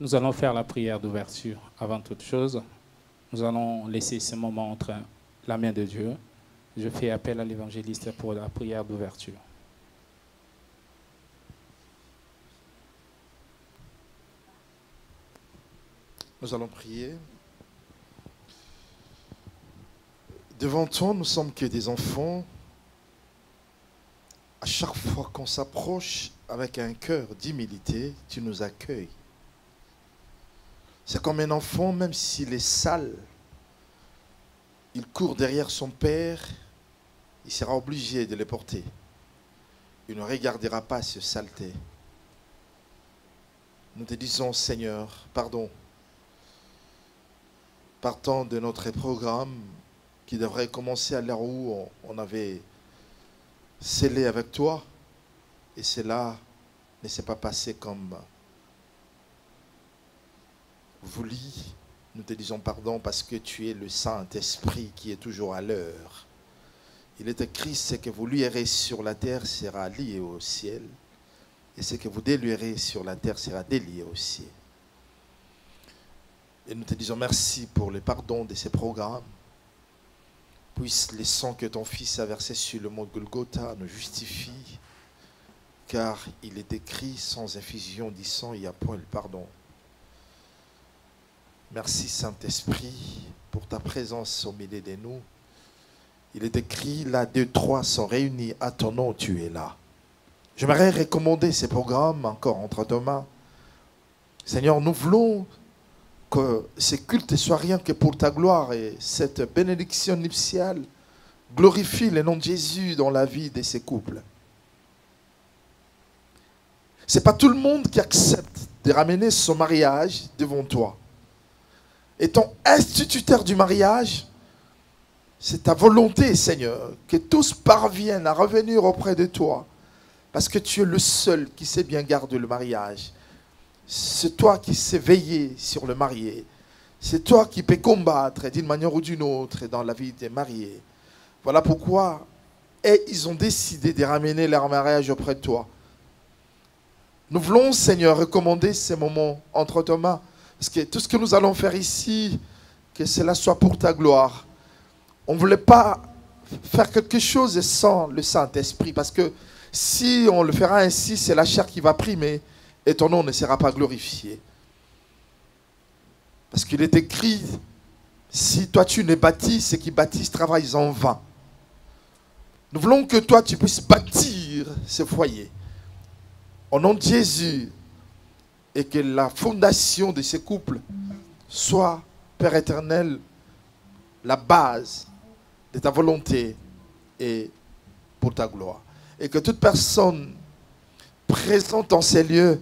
Nous allons faire la prière d'ouverture. Avant toute chose, nous allons laisser ce moment entre la main de Dieu. Je fais appel à l'évangéliste pour la prière d'ouverture. Nous allons prier. Devant toi, nous sommes que des enfants. À chaque fois qu'on s'approche avec un cœur d'humilité, tu nous accueilles. C'est comme un enfant, même s'il est sale, il court derrière son père, il sera obligé de le porter. Il ne regardera pas ce saleté. Nous te disons, Seigneur, pardon. Partant de notre programme qui devrait commencer à l'heure où on avait scellé avec toi, et cela ne s'est pas passé comme voulu. Nous te disons pardon parce que tu es le Saint-Esprit qui est toujours à l'heure. Il est écrit, ce que vous lierez sur la terre sera lié au ciel, et ce que vous délierez sur la terre sera délié au ciel. Et nous te disons merci pour le pardon de ces programmes. Puisse le sang que ton Fils a versé sur le mont Golgotha nous justifie, car il est écrit, sans infusion du sang, il n'y a point le pardon. Merci Saint-Esprit pour ta présence au milieu de nous. Il est écrit, là 2, 3 sont réunis à ton nom, tu es là. J'aimerais recommander ces programmes encore entre tes mains. Seigneur, nous voulons que ces cultes ne soient rien que pour ta gloire, et cette bénédiction nuptiale glorifie le nom de Jésus dans la vie de ces couples. Ce n'est pas tout le monde qui accepte de ramener son mariage devant toi. Étant instituteur du mariage, c'est ta volonté, Seigneur, que tous parviennent à revenir auprès de toi, parce que tu es le seul qui sait bien garder le mariage. C'est toi qui sais veiller sur le marié. C'est toi qui peux combattre d'une manière ou d'une autre dans la vie des mariés. Voilà pourquoi ils ont décidé de ramener leur mariage auprès de toi. Nous voulons, Seigneur, recommander ces moments entre tes mains. Parce que tout ce que nous allons faire ici, que cela soit pour ta gloire. On ne voulait pas faire quelque chose sans le Saint-Esprit. Parce que si on le fera ainsi, c'est la chair qui va primer. Et ton nom ne sera pas glorifié. Parce qu'il est écrit, si toi tu ne bâtis, ceux qui bâtissent travaillent en vain. Nous voulons que toi tu puisses bâtir ce foyer. Au nom de Jésus, et que la fondation de ces couples soit, Père éternel, la base de ta volonté et pour ta gloire. Et que toute personne présente en ces lieux,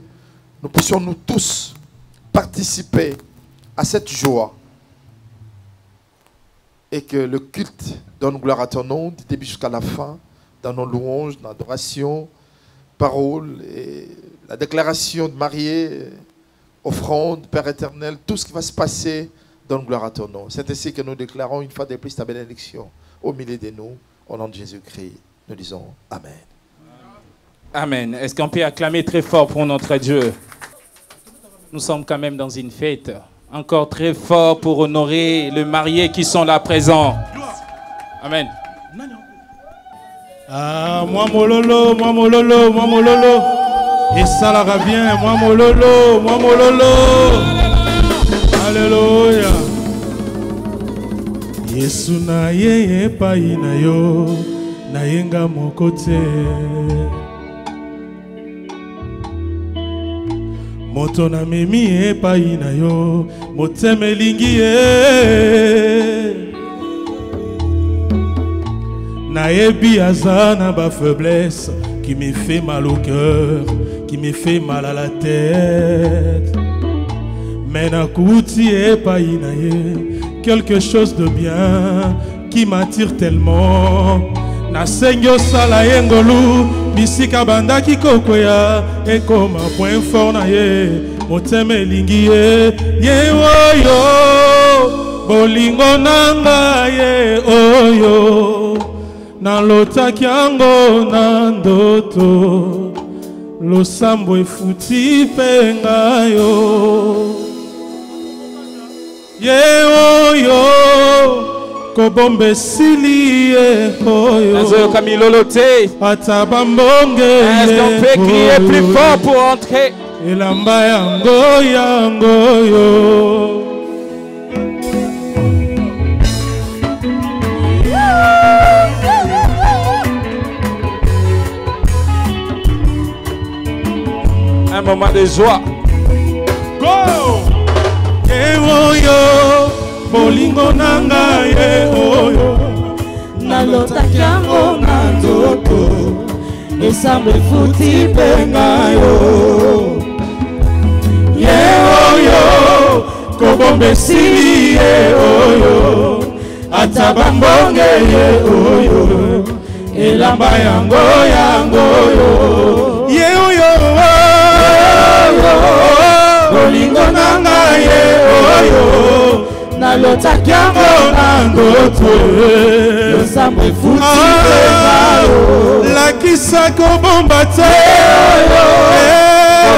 nous puissions nous tous participer à cette joie. Et que le culte donne gloire à ton nom, du début jusqu'à la fin, dans nos louanges, dans l'adoration, parole, et la déclaration de mariée, offrande, Père éternel, tout ce qui va se passer, donne gloire à ton nom. C'est ainsi que nous déclarons une fois de plus ta bénédiction au milieu de nous, au nom de Jésus-Christ. Nous disons Amen. Amen. Est-ce qu'on peut acclamer très fort pour notre Dieu? Nous sommes quand même dans une fête. Encore très fort pour honorer les mariés qui sont là présents. Amen. Ah, moi mololo, moi mololo, moi mololo. Et ça la revient, moi mololo, moi mololo. Alléluia. Yesu na ye pa ina yo, na yenga mokote. Moto na memi e pa ina yo, moteme lingi e. Naebi azana ba faiblesse qui me fait mal au cœur, qui me fait mal à la tête. Mais na kouti e pa ina ye, quelque chose de bien qui m'attire tellement. Na sengyo sala yengolu, bisika banda ki kokoya, et comme un point fort na ye, moteme lingi ye, ye oyo, bolingo nanga ye oyo, na lota kiango na ndoto, losambo efuti penga yo. Yeoyo Kobombe sili Nazoyo kamilolote. Atabambonge. Est-ce qu'on peut crier plus fort pour entrer? Elamba yango yango yo. Un moment de joie. Go! Yeoyo bolingo nanga yeoyo nalotaki yango na nzoto esambo efuti mpenga yo yeoyo kobomba esili yeoyo ata bambonge yeoyo elamba yango yango yo yeoyo bolingo nanga yeoyo nalotaki yango na ndoto losambo efuti mpenga yo lakisa kobomba te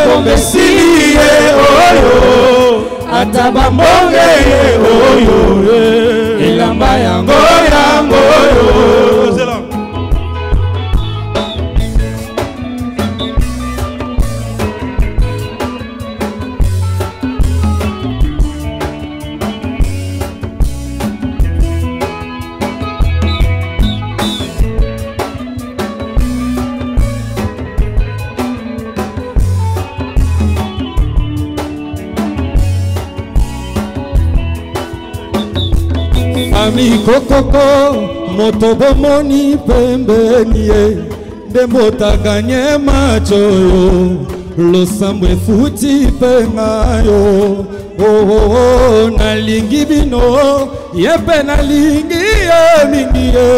kobomba esili yeoyo ata bambonge yeoyo elamba yango yango yo. Ami kokoko moto bomoni pembeni ye nde moto ganye macho yo losambo efuti penga yo oh nalingi bino ye pe nalingi ye mingi ye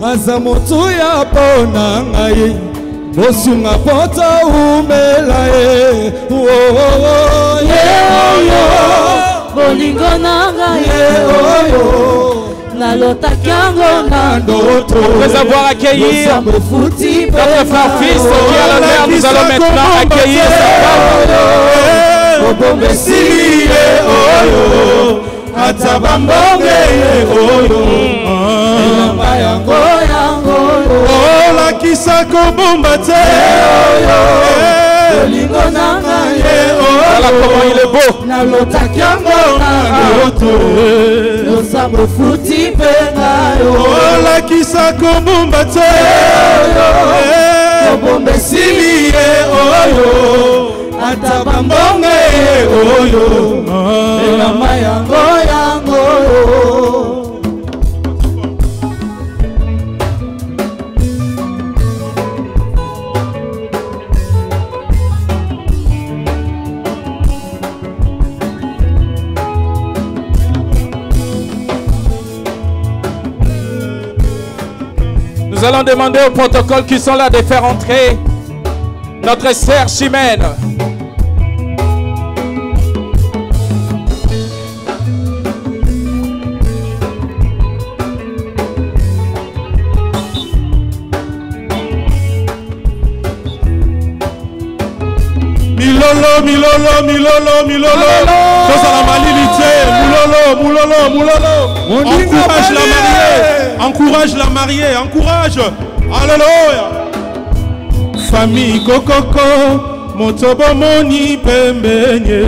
aza motu ya pona ngai bosunga pota umela ye oh ye bolingo nanga yeoyo nalotaki yango na ndoto. Après avoir accueilli notre frère fils qui est à l'honneur, nous allons maintenant accueillir sa femme. Kobomba esili yeoyo ata bambonge yeoyo elamba yango yango olakisa kobomba te bolingo nanga yeoyo. Voilà comment il est beau. Nalotaki yango na ndoto losambo efuti mpenga yo olakisa kobomba te kobomba esili yeoyo ata bambonge yeoyo elamba yango yango yo. Nous allons demander au protocole qui sont là de faire entrer notre sœur Chimène. Milolo. Tous à la malilité. Moulolo. Encourage la mariée. Encourage. Alléluia. Famille kokoko. Moto bomoni pembenye.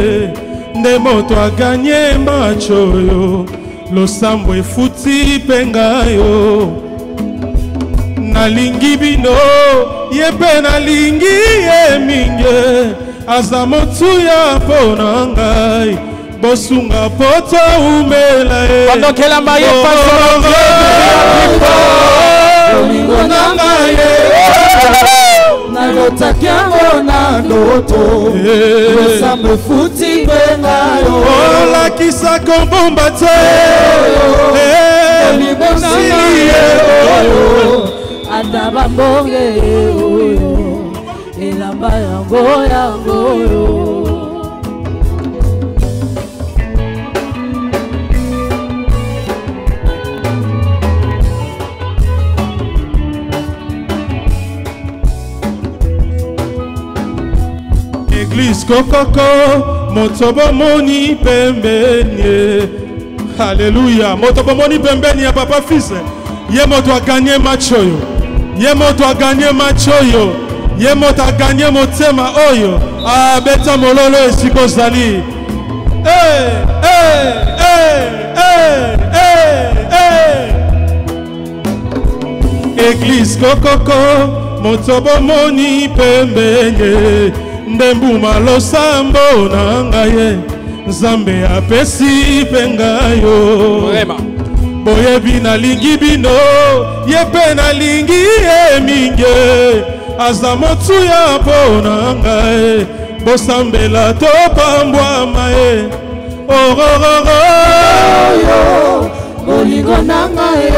Nde moto a gagné macho yo. Losambo efuti penga yo. Nalingi bino. Yepe nalingi ye minge. Aza motu ya pona ngai bosunga poto umela e. Pendant que la mariée passe son Domingo nanga ye nalotaki yango na ndoto losambo efuti mpenga yo olakisa kobomba te Domingo nanga ye ata bambonge oyo elamba yango yango yo. Église kokoko moto bomoni pembeni Alléluia. Moto bomoni pembeni ya papa fils. Ye moto a gagné match oyo. Ye moto a gagné match oyo. Ye moto a gagné motema oyo. Ah beta mololo esiko zali. Église kokoko moto bomoni pembeni ndembuma losambo na ngaye Nzambe apesi pengayo Vraiment. Boyebi na lingi bino yepe na lingi eminge aza motu ya pona ngaye bosambela to pambwa mae orororo Oyo Bolingo na ngaye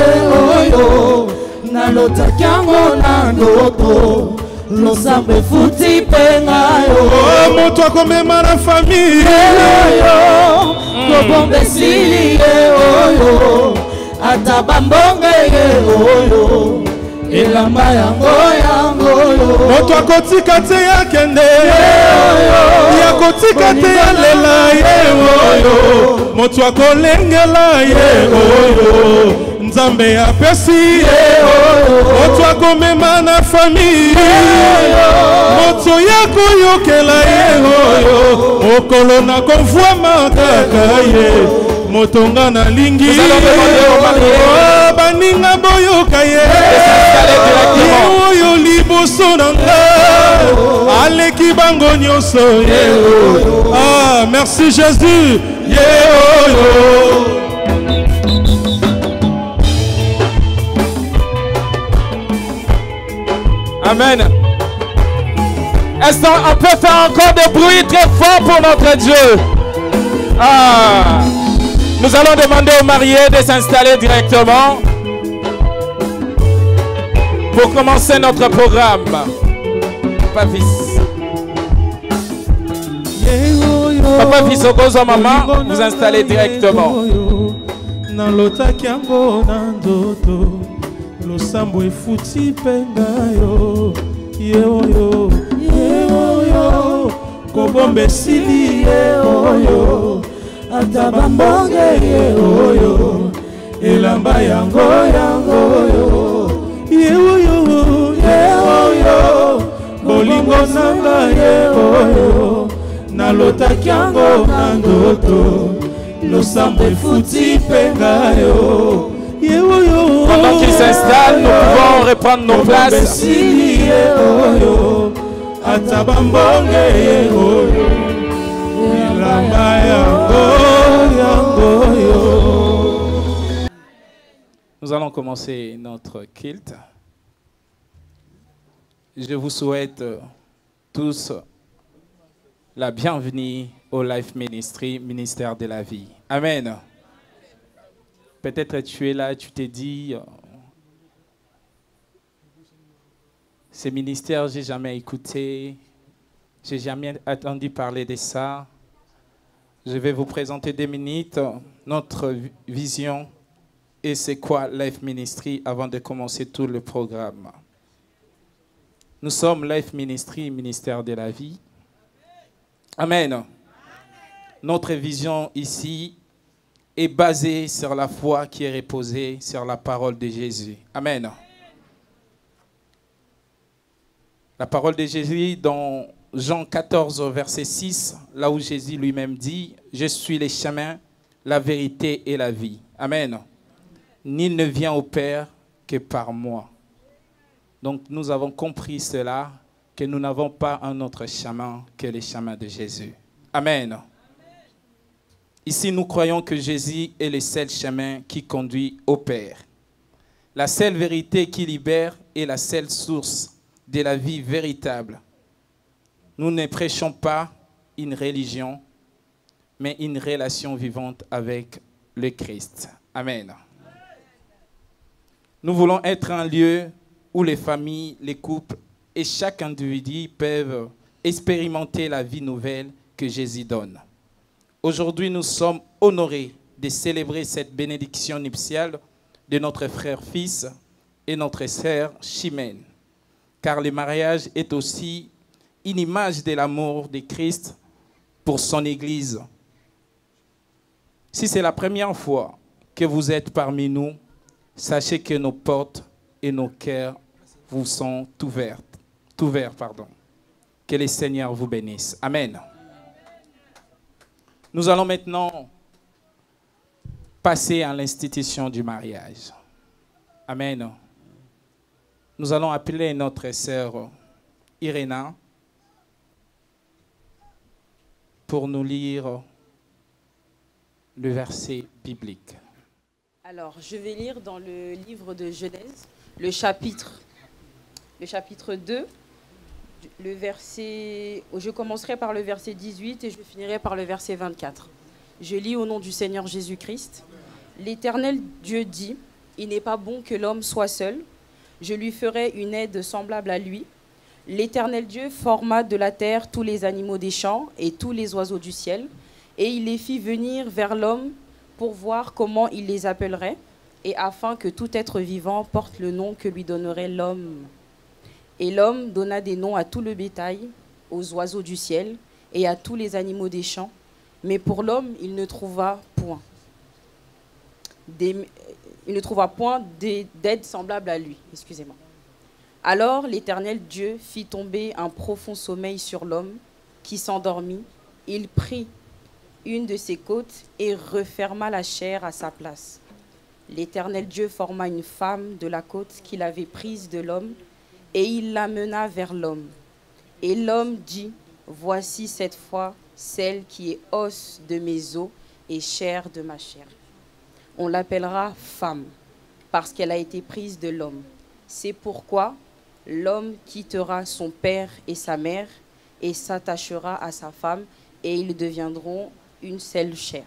oyo Nalotaki yango na ndoto Losambe futi pengayo moto akomema na famille oyo Kobombe sili ye oyo Ata bambonge ye oyo Elamba yango oyo moto akotika te ya kende ya kotika te ya lela ye oyo moto akolengela ye oyo Nzambe apesi ye oyo moto akomema na famille moto ya koyokela ye oyo mokolo na konvwama kaka ye motonga na lingi baninga boyoka ye oyo liboso na nga aleki bango nyonso ye oyo ah merci Jésus ye oyo Amen. Est-ce qu'on peut faire encore des bruits très forts pour notre Dieu? Ah. Nous allons demander aux mariés de s'installer directement pour commencer notre programme. Papa Fils. Papa Fils, Okozo, maman, vous installez directement. Losambo efuti pengayo yeoyo yeoyo kobombe sili yeoyo ata bambonge yeoyo elamba yango yeoyo yeoyo bolingo nanga yeoyo nalotaki yango na ndoto losambo efuti pengayo. Pendant qu'ils s'installent, nous pouvons reprendre nos places. Nous allons commencer notre culte. Je vous souhaite tous la bienvenue au Life Ministry, ministère de la vie. Amen. Peut-être tu es là, tu te dis, ce ministère, je n'ai jamais écouté, je n'ai jamais entendu parler de ça. Je vais vous présenter 2 minutes notre vision et c'est quoi Life Ministry avant de commencer tout le programme. Nous sommes Life Ministry, ministère de la vie. Amen. Notre vision ici est basé sur la foi qui est reposée sur la parole de Jésus. Amen. La parole de Jésus dans Jean 14, verset 6, là où Jésus lui-même dit, « Je suis le chemin, la vérité et la vie. » Amen. Nul ne vient au Père que par moi. Donc nous avons compris cela, que nous n'avons pas un autre chemin que le chemin de Jésus. Amen. Ici, nous croyons que Jésus est le seul chemin qui conduit au Père. La seule vérité qui libère est la seule source de la vie véritable. Nous ne prêchons pas une religion, mais une relation vivante avec le Christ. Amen. Nous voulons être un lieu où les familles, les couples et chaque individu peuvent expérimenter la vie nouvelle que Jésus donne. Aujourd'hui, nous sommes honorés de célébrer cette bénédiction nuptiale de notre frère-fils et notre sœur Chimène, car le mariage est aussi une image de l'amour de Christ pour son Église. Si c'est la première fois que vous êtes parmi nous, sachez que nos portes et nos cœurs vous sont ouverts. Que le Seigneur vous bénisse. Amen. Nous allons maintenant passer à l'institution du mariage. Amen. Nous allons appeler notre sœur Iréna pour nous lire le verset biblique. Alors, je vais lire dans le livre de Genèse, le chapitre 2, je commencerai par le verset 18 et je finirai par le verset 24. Je lis au nom du Seigneur Jésus-Christ. L'Éternel Dieu dit, « Il n'est pas bon que l'homme soit seul. Je lui ferai une aide semblable à lui. » L'Éternel Dieu forma de la terre tous les animaux des champs et tous les oiseaux du ciel, et il les fit venir vers l'homme pour voir comment il les appellerait, et afin que tout être vivant porte le nom que lui donnerait l'homme. Et l'homme donna des noms à tout le bétail, aux oiseaux du ciel et à tous les animaux des champs. Mais pour l'homme, il ne trouva point d'aide semblable à lui. Excusez-moi. Alors l'Éternel Dieu fit tomber un profond sommeil sur l'homme qui s'endormit. Il prit une de ses côtes et referma la chair à sa place. L'Éternel Dieu forma une femme de la côte qu'il avait prise de l'homme, et il l'amena vers l'homme. Et l'homme dit, « Voici cette fois celle qui est os de mes os et chair de ma chair. On l'appellera femme, parce qu'elle a été prise de l'homme. C'est pourquoi l'homme quittera son père et sa mère et s'attachera à sa femme, et ils deviendront une seule chair. »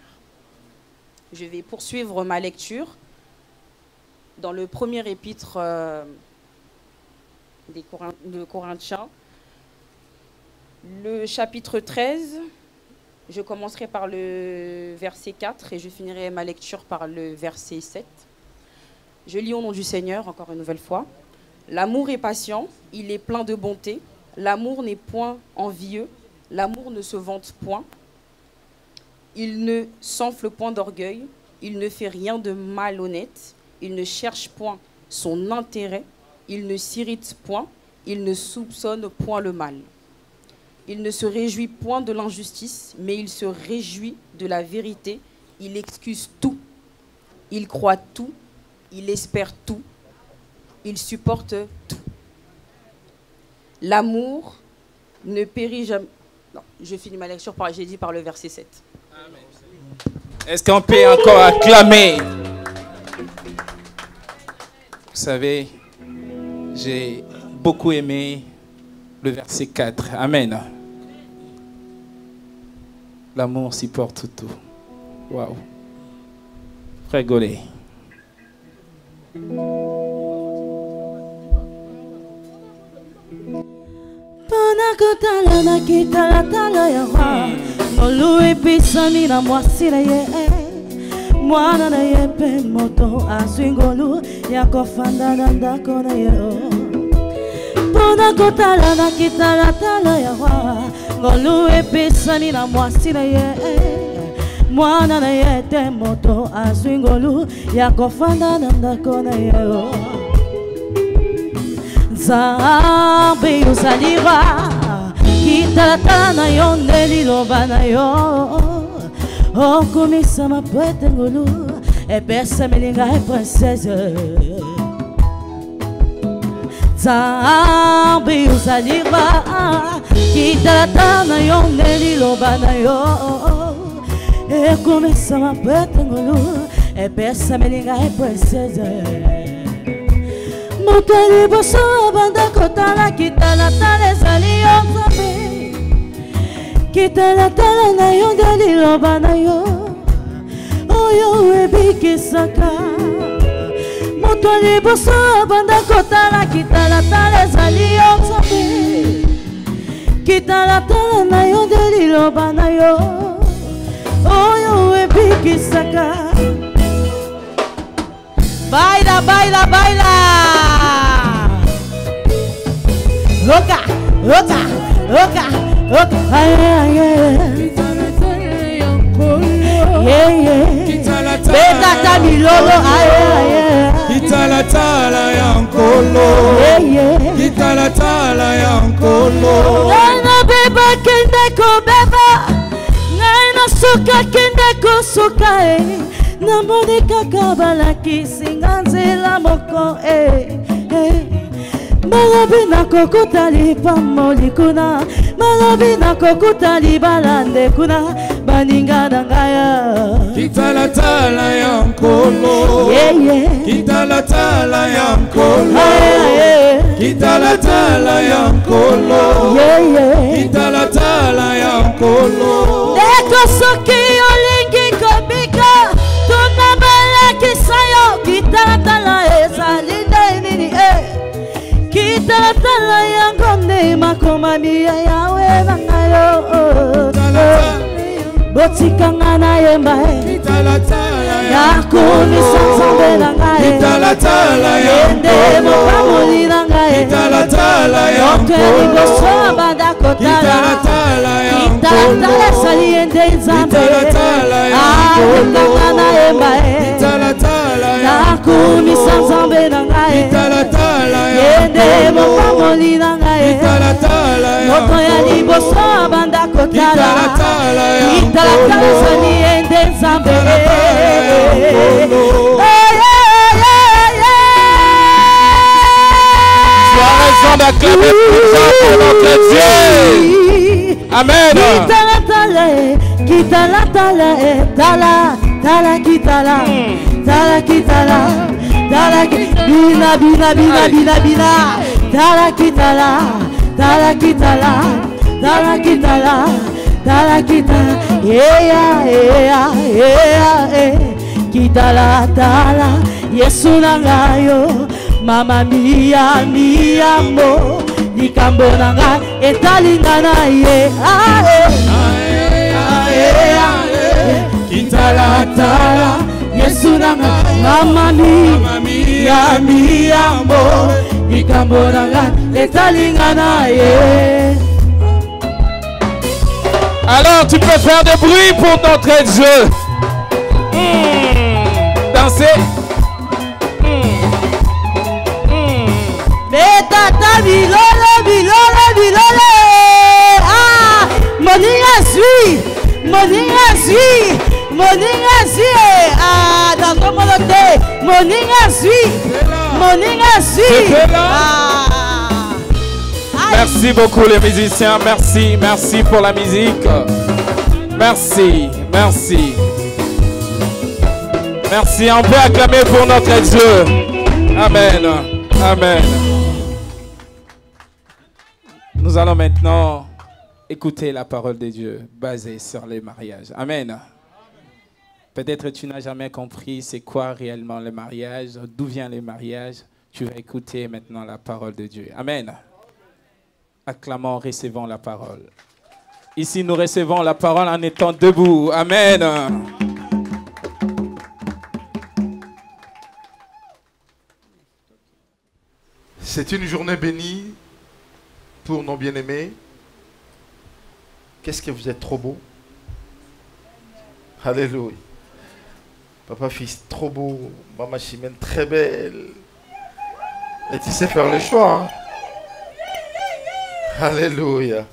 Je vais poursuivre ma lecture dans le premier épître de Corinthiens, le chapitre 13. Je commencerai par le verset 4 et je finirai ma lecture par le verset 7. Je lis au nom du Seigneur, encore une nouvelle fois. « L'amour est patient, il est plein de bonté. L'amour n'est point envieux, l'amour ne se vante point. Il ne s'enfle point d'orgueil, il ne fait rien de malhonnête, il ne cherche point son intérêt, il ne s'irrite point, il ne soupçonne point le mal. Il ne se réjouit point de l'injustice, mais il se réjouit de la vérité. Il excuse tout, il croit tout, il espère tout, il supporte tout. L'amour ne périt jamais. » Non, je finis ma lecture j'ai dit par le verset 7. Amen. Est-ce qu'on peut encore acclamer? Vous savez, j'ai beaucoup aimé le verset 4. Amen. L'amour supporte tout. Waouh. Frère Golé. Panakotala na kitala tala ya wa Olu episani na mwasi na ye Mwana na ye pe moto aswingolu ya kofanda na ndako na ye Panakotala na kitala tala ya wa Olu episani na mwasi na ye Mwana na ye te moto aswingolu ya kofanda na ndako na ye Nzambe usalira Kitalata na yo neliloba na yo Okumisa mapwete ngulu Epesa melinga e princesse Nzambe usalira Kitalata na yo neliloba na yo Okumisa mapwete ngulu Epesa melinga e princesse Mokali boso banda kotala kitala tala ezali yo Nzambe Kitala tala na yo nde liloba na yo Oyo ebikisaka Mokali boso banda kotala kitala tala ezali yo Nzambe Kitala tala na yo nde liloba na yo Oyo ebikisaka Baila, baila, baila Oka, oka, oka, oka Ay, ay, ay Yeah, yeah bilolo aye Kitalatala ya nkolo Kitalatala ya nkolo Nana beba kende ko beba Nana suka kende ko suka Namoni kaka balakisi nganzela moko Malabi na kokutali pamoli kuna Malabi na kokutali balande kuna Baninga dangaya Kitalatala ya nkolo Kitalatala ya nkolo Kitalatala ya nkolo Kitalatala ya nkolo Deko soki olingi kobika Tuna balakisa yo Kitalatala ezalinde nini Kitalatala ya ngonde makomami ya yawe bangayo Botikanga na yemba Kitalatala ya kumisa nzambe na ngaye Kitalatala ya Ende mopamoli na ngaye Kitalatala ya Okeli boso banda kotala Kitalatala ya Kitalatala sali ende nzambe Kitalatala ya Botikanga na yemba Kitalatala ya kumisa nzambe na ngaye Kitalatala ya Ende mopamoli na ngaye Kitalatala ya Moto ya liboso banda kotala Kitalatala ya Kitalatala sali ende nzambe Tu as raison d'acclamer pour notre Dieu. Amen. Kitalatala, tala, tala, kitala, tala, kitala, tala, bina, bina, bina, bina, bina, tala, kitala, tala, kitala, tala, kitala, tala, kitala, kitala, tala, Yesu nangayo, mama mia, mia mo, likambo nanga, etalinga na ye, Kitalatala, Yesu nanga, mama mia, mia mo, likambo nanga, etalinga na ye. Alors tu peux faire du bruit pour notre Dieu. Danser. Betata bilolo, bilolo, bilolo. Ah, moninga suis, moninga suis, moninga suis. Ah, dans ton monoté, moninga suis, moninga suis. Ah. Merci beaucoup les musiciens, merci, merci pour la musique. Merci, merci. Merci, on peut acclamer pour notre Dieu. Amen, amen. Nous allons maintenant écouter la parole de Dieu basée sur les mariages. Amen. Peut-être tu n'as jamais compris c'est quoi réellement le mariage, d'où vient le mariage. Tu vas écouter maintenant la parole de Dieu. Amen. Acclamons, recevons la parole. Ici, nous recevons la parole en étant debout. Amen. C'est une journée bénie pour nos bien-aimés. Qu'est-ce que vous êtes trop beau. Alléluia. Papa, fils, trop beau. Maman Chimène, très belle. Et tu sais faire le choix. Hein? Alléluia.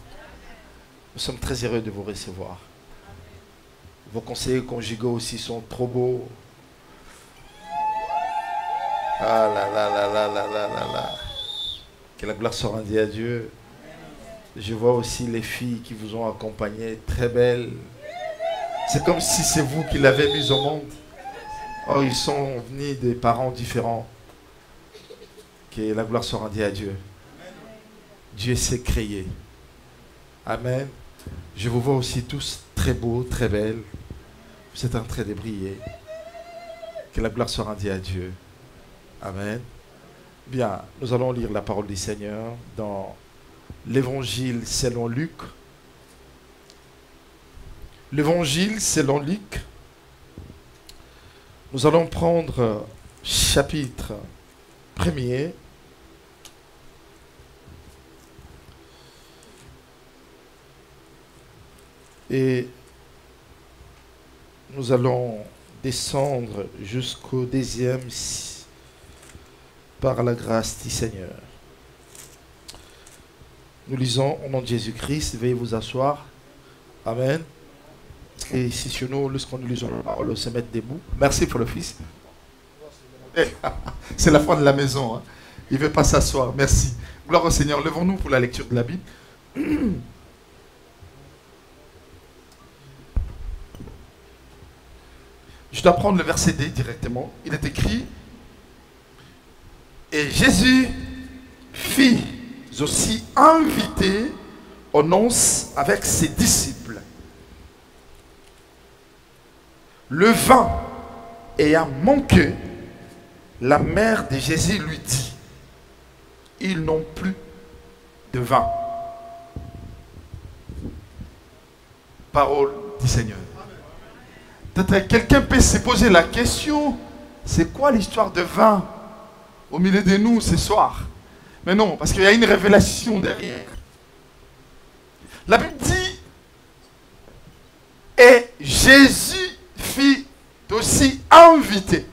Nous sommes très heureux de vous recevoir. Vos conseillers conjugaux aussi sont trop beaux. Ah là là là là là là là là. Que la gloire soit rendue à Dieu. Je vois aussi les filles qui vous ont accompagné, très belles. C'est comme si c'est vous qui l'avez mis au monde. Oh, ils sont venus des parents différents. Que la gloire soit rendue à Dieu. Dieu s'est créé. Amen. Je vous vois aussi tous très beaux, très belles. Vous êtes en train de briller. Que la gloire soit rendue à Dieu. Amen. Bien, nous allons lire la parole du Seigneur dans l'Évangile selon Luc. L'Évangile selon Luc. Nous allons prendre chapitre 1er. Et nous allons descendre jusqu'au deuxième par la grâce du Seigneur. Nous lisons au nom de Jésus-Christ. Veuillez vous asseoir. Amen. Et ici chez nous, lorsqu'on nous lisons la parole, on se met debout. Merci pour le Fils. C'est la fin de la maison. Hein. Il ne veut pas s'asseoir. Merci. Gloire au Seigneur. Levons-nous pour la lecture de la Bible. Je dois prendre le verset D directement. Il est écrit: et Jésus fit aussi inviter aux noces avec ses disciples. Le vin ayant manqué, la mère de Jésus lui dit: ils n'ont plus de vin. Parole du Seigneur. Peut-être quelqu'un peut se poser la question: c'est quoi l'histoire de vin au milieu de nous ce soir? Mais non, parce qu'il y a une révélation derrière. La Bible dit: et Jésus fit aussi inviter.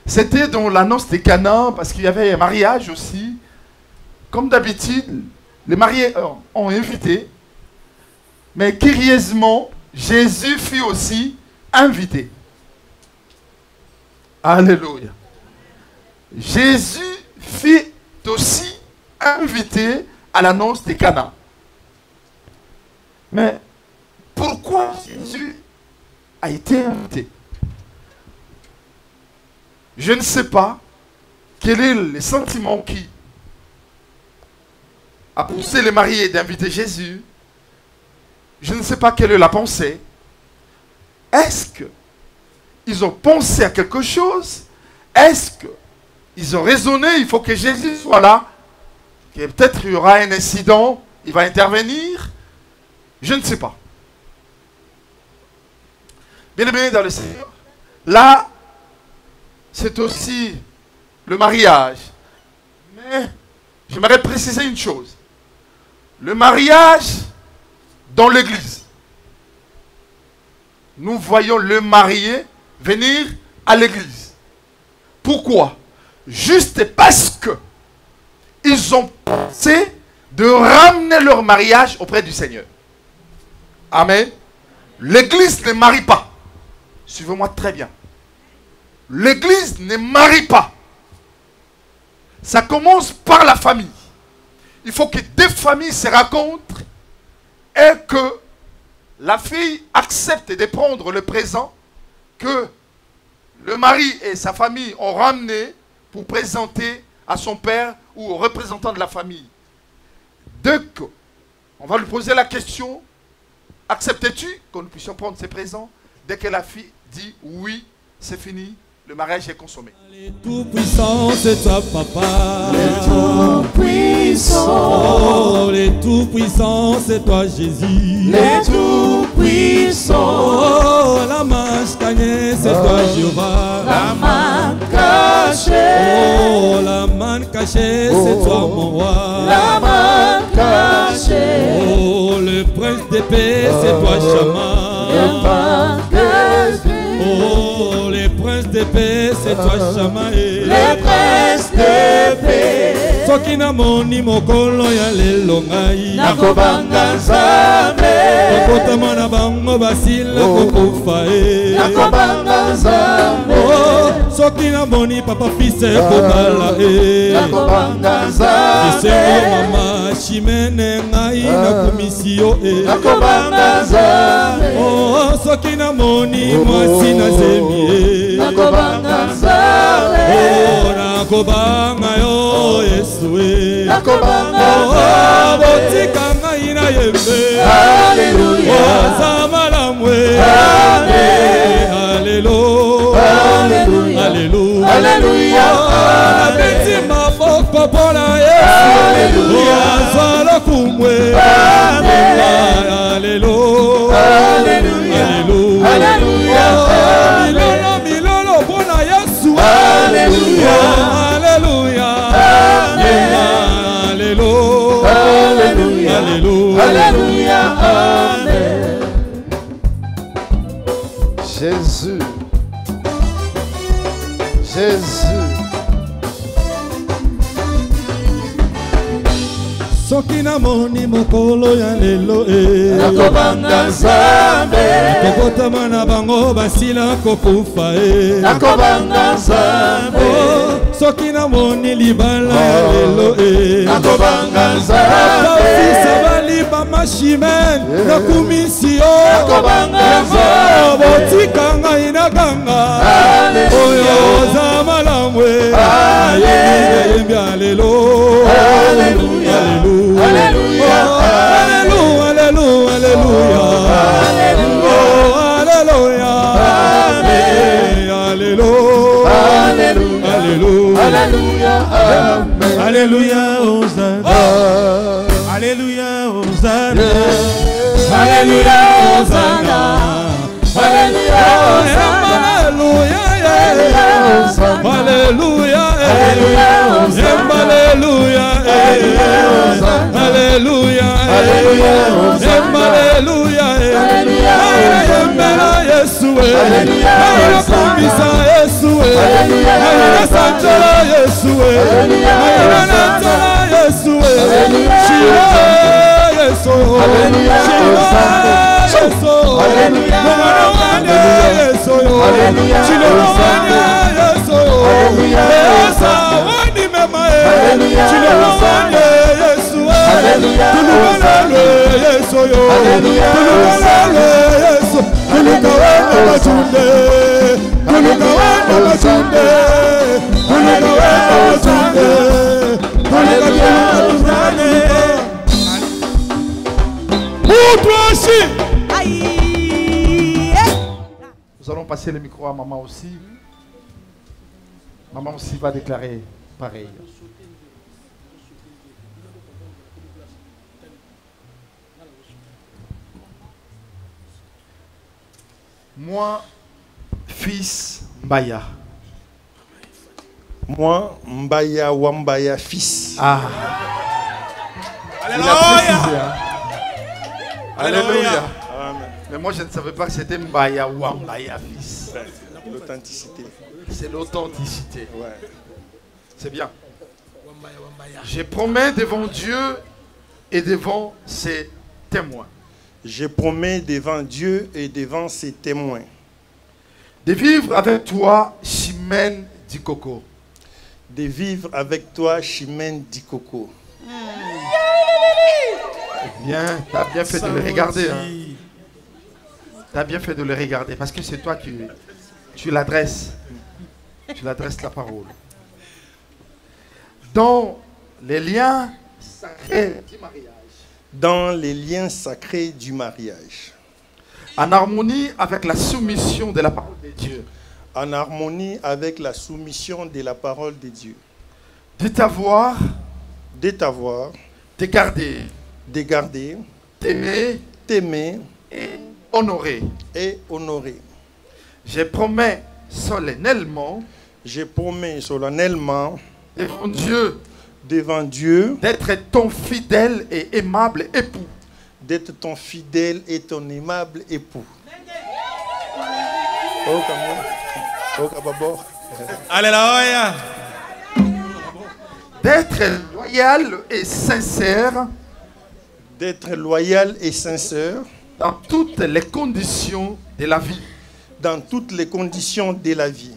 C'était dans la noce de Cana, parce qu'il y avait un mariage aussi. Comme d'habitude, les mariés ont invité. Mais curieusement, Jésus fut aussi invité. Alléluia. Jésus fut aussi invité à la noce de Cana. Mais pourquoi Jésus a été invité? Je ne sais pas quel est le sentiment qui a poussé les mariés d'inviter Jésus. Je ne sais pas quelle est la pensée. Est-ce qu'ils ont pensé à quelque chose? Est-ce qu'ils ont raisonné, il faut que Jésus soit là? Que peut-être il y aura un incident, il va intervenir? Je ne sais pas. Bien aimé dans le Seigneur, là, c'est aussi le mariage. Mais j'aimerais préciser une chose. Le mariage dans l'église. Nous voyons le marié venir à l'église. Pourquoi? Juste parce que ils ont pensé de ramener leur mariage auprès du Seigneur. Amen. L'église ne marie pas. Suivez-moi très bien. L'église ne marie pas. Ça commence par la famille. Il faut que deux familles se rencontrent et que la fille accepte de prendre le présent que le mari et sa famille ont ramené pour présenter à son père ou au représentant de la famille. Donc, on va lui poser la question: acceptes-tu que nous puissions prendre ces présents? Dès que la fille dit oui, c'est fini, le mariage est consommé. Les tout-puissants, c'est toi, papa. Les tout-puissants. Oh, les tout-puissants, c'est toi, Jésus. Les tout-puissants. Oh, la manche cagnée, c'est toi, Jéhovah. La main cachée. Oh, la manne cachée, c'est toi, mon roi. La main cachée. Oh, le prince d'épée, c'est toi, Shama. Le pain cachée. Oh, les princes d'épée, c'est toi, Shama. Le prince d'épée. Soki na moni mokolo ya lelo ngai Nakobanga Nzambe. okotama na bango basila kokufa Nakobanga Nzambe. Oh, soki na moni papa fise kobala Nakobanga Nzambe. kisengo mama chimene ngai nakumisi yo Nakobanga Nzambe. Oh, soki na moni mwasi na zemi Nakobanga Nzambe. Oh, nakobanga yo Yesu Nakobanga oh, botika ngai na yembe Alléluia. oh, zamalamwe Alléluia. Alléluia. Alléluia. Alléluia. Na beti maboko mpona Yesu Alléluia. azala kumwe Alléluia. Alléluia. Alléluia. Alléluia. Milolo mpona Yesu Alléluia. Alléluia. Alléluia. Alléluia. Alléluia. Alléluia. Amen. Jésus. Jésus. Soki na moni mokolo ya lelo nakobanga Nzambe kokotama na bango basila kokufa nakobanga Nzambe soki na moni libala ya lelo nakobanga Nzambe sabali ba machimene nakumisio nakobanga Nzambe botikanga inaganga oyo za malamwe haleluya lelo haleluya Alléluia, Alléluia, Alléluia, Alléluia, Alléluia, Alléluia, Hosanna, Alléluia, Hosanna, Alléluia, Hosanna, Alléluia, Alléluia, Alléluia, Alléluia, Alléluia, Alléluia, Alléluia, Yeshua, Alléluia, Komisa Yeshua, Alléluia, Sanjala Yeshua, Alléluia, Yeshua, Shiva Yeshua, Alléluia, Yeshua, Alléluia, Yeshua, Alléluia, Yeshua, Sawani mema Alléluia, Yeshua, Alléluia, Yeshua, Alléluia, Nous allons passer le micro à maman aussi. Maman aussi va déclarer pareil. Moi, fils Mbaya. Moi, Mbaya Wambaya, fils. Ah. Alléluia. Alléluia. Amen. Mais moi, je ne savais pas que c'était Mbaya Wambaya, fils. L'authenticité. C'est l'authenticité. Ouais. C'est bien. Je promets devant Dieu et devant ses témoins. Je promets devant Dieu et devant ses témoins de vivre avec toi, Chimène Dikoko. De vivre avec toi, Chimène Dikoko. Bien, tu as bien fait de le regarder. Hein. Tu as bien fait de le regarder parce que c'est toi qui tu l'adresses. Tu l'adresses la parole. Dans les liens sacrés du mariage. Dans les liens sacrés du mariage. En harmonie avec la soumission de la parole de Dieu. En harmonie avec la soumission de la parole de Dieu. De t'avoir. De t'avoir. De garder. De garder. T'aimer. T'aimer. Et honorer. Et honorer. Je promets solennellement. Je promets solennellement. Devant Dieu. Devant Dieu. D'être ton fidèle et aimable époux. D'être ton fidèle et ton aimable époux. Alléluia. D'être loyal et sincère. D'être loyal et sincère. Dans toutes les conditions de la vie. Dans toutes les conditions de la vie.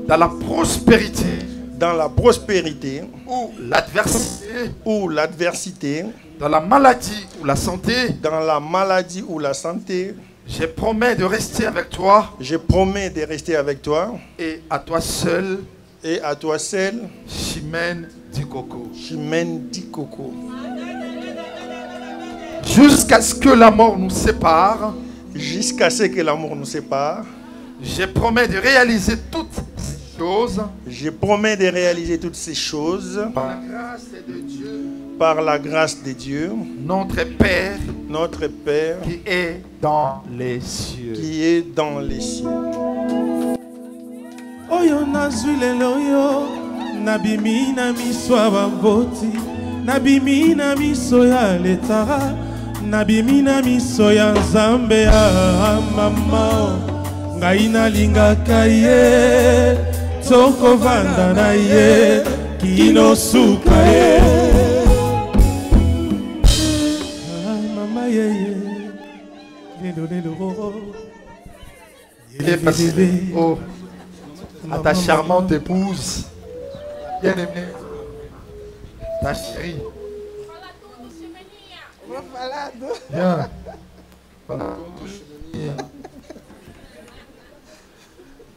Dans la prospérité. Dans la prospérité. Ou l'adversité. Ou l'adversité. Dans la maladie ou la santé. Dans la maladie ou la santé. Je promets de rester avec toi. Je promets de rester avec toi. Et à toi seul. Et à toi seul. Chimène Dikoko. Chimène Dikoko. Jusqu'à ce que la mort nous sépare. Jusqu'à ce que l'amour nous sépare. Je promets de réaliser toutes ces choses. Je promets de réaliser toutes ces choses. Par la grâce de Dieu. Par la grâce de Dieu. Notre Père. Notre Père. Qui est dans les cieux. Qui est dans les cieux. Oyo nazwilelo yo nabimi na miso ya bavoti nabimi na miso ya leta nabimi na miso ya Nzambe ya mama Ngaina linga kaye, toko vanda na ye, kino suka ye. Mama ye, oh, à ta charmante épouse, bien aimée, ta chérie. Bien. Voilà.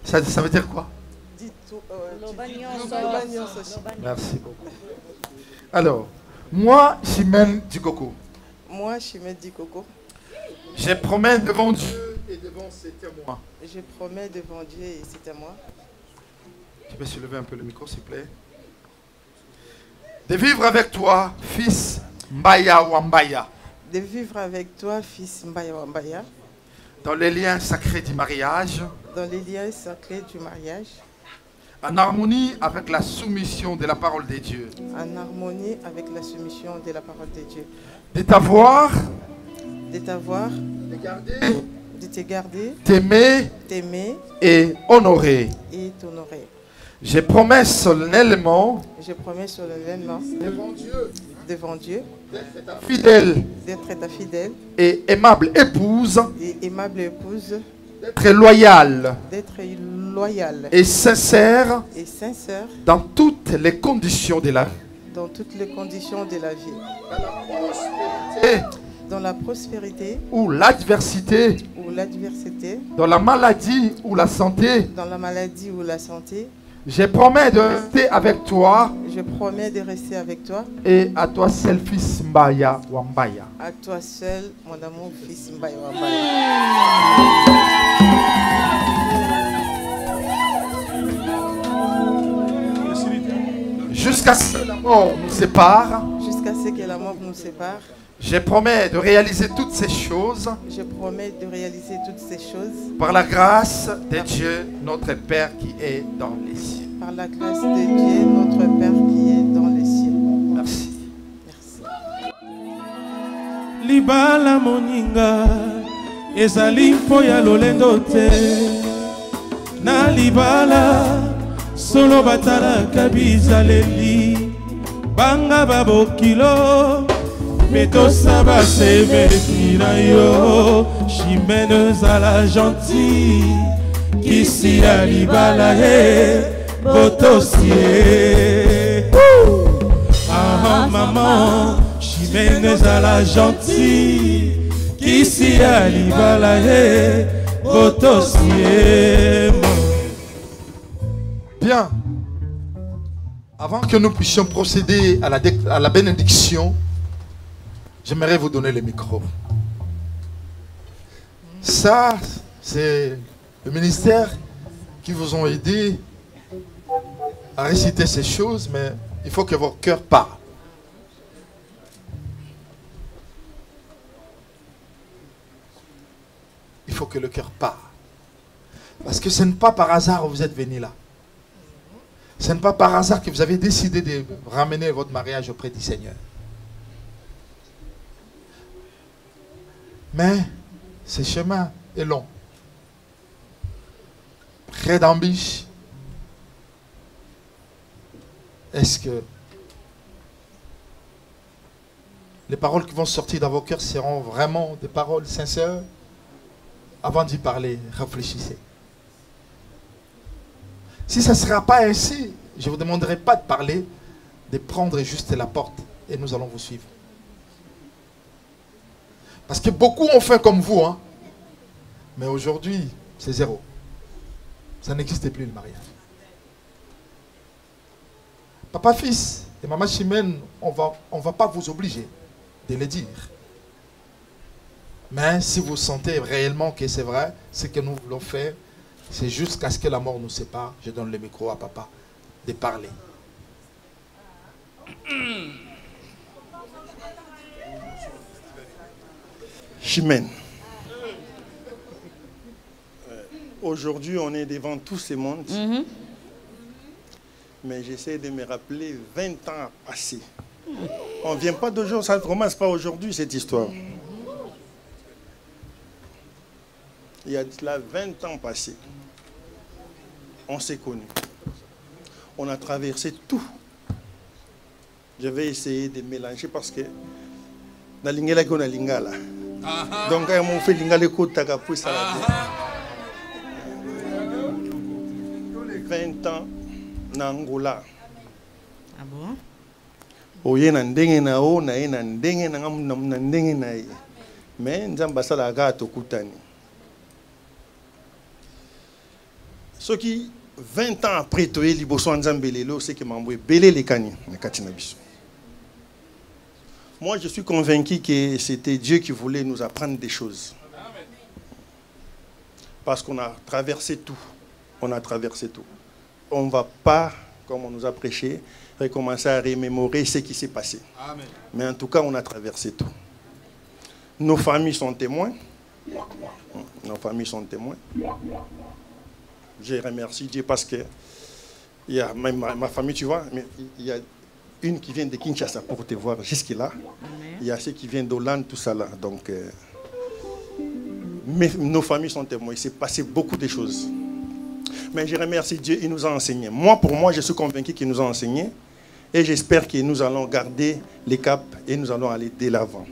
Ça veut dire quoi? Merci beaucoup. Alors, moi, Chimène Dikoko. Moi, Chimène Dikoko. Je promets devant Dieu et devant ses témoins. Je promets devant Dieu et ses témoins. Tu peux soulever un peu le micro, s'il te plaît. De vivre avec toi, fils Mbaya Wambaya. De vivre avec toi, fils Mbaya Wambaya. Dans les liens sacrés du mariage. Dans les liens sacrés du mariage. En harmonie avec la soumission de la parole de Dieu. En harmonie avec la soumission de la parole de Dieu. De t'avoir. De t'avoir. De garder. De te garder. T'aimer. T'aimer. Et honorer. Et t'honorer. Je promets solennellement. Je promets solennellement. Devant Dieu. D'être ta fidèle. D'être ta fidèle. Et aimable épouse. Et aimable épouse. D'être loyale. D'être loyale. Et sincère. Et sincère. Dans toutes les conditions de la vie. Dans toutes les conditions de la vie. Dans la prospérité. Ou l'adversité. Ou l'adversité. Dans la maladie ou la santé. Dans la maladie ou la santé. Je promets de rester avec toi. Je promets de rester avec toi. Et à toi seul, fils Mbaya Wambaya. À toi seul, mon amour, fils Mbaya Wambaya. Jusqu'à ce que la mort nous sépare. Jusqu'à ce que la mort nous sépare. Je promets de réaliser toutes ces choses. Je promets de réaliser toutes ces choses. Par la grâce de Dieu, notre Père qui est dans les cieux. Par la grâce de Dieu, notre Père qui est dans les cieux. Merci. Merci. Libala moninga ezali mpo ya lolendo te. Na libala solo batalaka bizaleli. Banga babokilo Metosa ba seveki na yo. Chimène zala gentil Kisi ya libala he Botosie. Ah maman Chimène zala gentil Kisi ya libala he Botosie. Bien. Avant que nous puissions procéder à la bénédiction, j'aimerais vous donner le micro. Ça, c'est le ministère qui vous ont aidé à réciter ces choses, mais il faut que votre cœur parle. Il faut que le cœur parle. Parce que ce n'est pas par hasard que vous êtes venus là. Ce n'est pas par hasard que vous avez décidé de ramener votre mariage auprès du Seigneur. Mais ce chemin est long. Près d'embûches. Est-ce que les paroles qui vont sortir dans vos cœurs seront vraiment des paroles sincères? Avant d'y parler, réfléchissez. Si ça ne sera pas ainsi, je ne vous demanderai pas de parler, de prendre juste la porte et nous allons vous suivre. Parce que beaucoup ont fait comme vous, hein. Mais aujourd'hui, c'est zéro. Ça n'existe plus le mariage. Papa, fils et maman Chimène, on va pas vous obliger de le dire. Mais si vous sentez réellement que c'est vrai, ce que nous voulons faire, c'est jusqu'à ce que la mort nous sépare. Je donne le micro à papa de parler. Chimène. Aujourd'hui, on est devant tous ces mondes. Mais j'essaie de me rappeler 20 ans passés. On ne vient pas d'aujourd'hui, ça ne commence pas aujourd'hui cette histoire. Il y a là 20 ans passés. On s'est connus. On a traversé tout. Je vais essayer de mélanger parce que na lingala ko na lingala. Donc quand on fait lingala ko taka pour ça. 20 ans na Angola. Ah bon? Oye na ndenge na o na ye na ndenge na ngam na ndenge na ye. Mais nzamba sala ga to kutani. Ce qui 20 ans après toye liboso nzambe lelo c'est que mambo belé les kani na katina biso. Moi, je suis convaincu que c'était Dieu qui voulait nous apprendre des choses. Parce qu'on a traversé tout. On a traversé tout. On ne va pas, comme on nous a prêché, recommencer à remémorer ce qui s'est passé. Amen. Mais en tout cas, on a traversé tout. Nos familles sont témoins. Nos familles sont témoins. Je remercie Dieu parce que il y a même ma famille, tu vois, mais il y a une qui vient de Kinshasa pour te voir jusque-là. Il y a ceux qui viennent d'Hollande, tout ça là. Donc, mais nos familles sont témoins. Il s'est passé beaucoup de choses. Mais je remercie Dieu, il nous a enseigné. Moi, pour moi, je suis convaincu qu'il nous a enseigné. Et j'espère que nous allons garder les caps et nous allons aller de l'avant.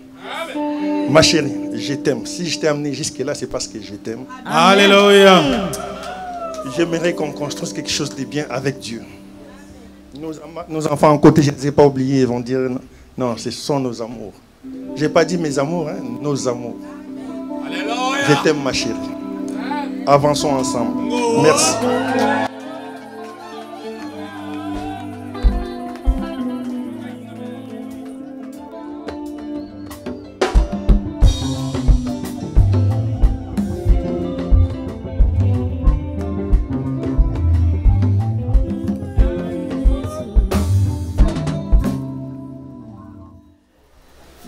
Ma chérie, je t'aime. Si je t'ai amené jusque-là, c'est parce que je t'aime. Alléluia. J'aimerais qu'on construise quelque chose de bien avec Dieu. Nos enfants en côté, je ne les ai pas oubliés, ils vont dire non, ce sont nos amours. Je n'ai pas dit mes amours, hein, nos amours. Alléluia. Je t'aime ma chérie. Avançons ensemble. Merci.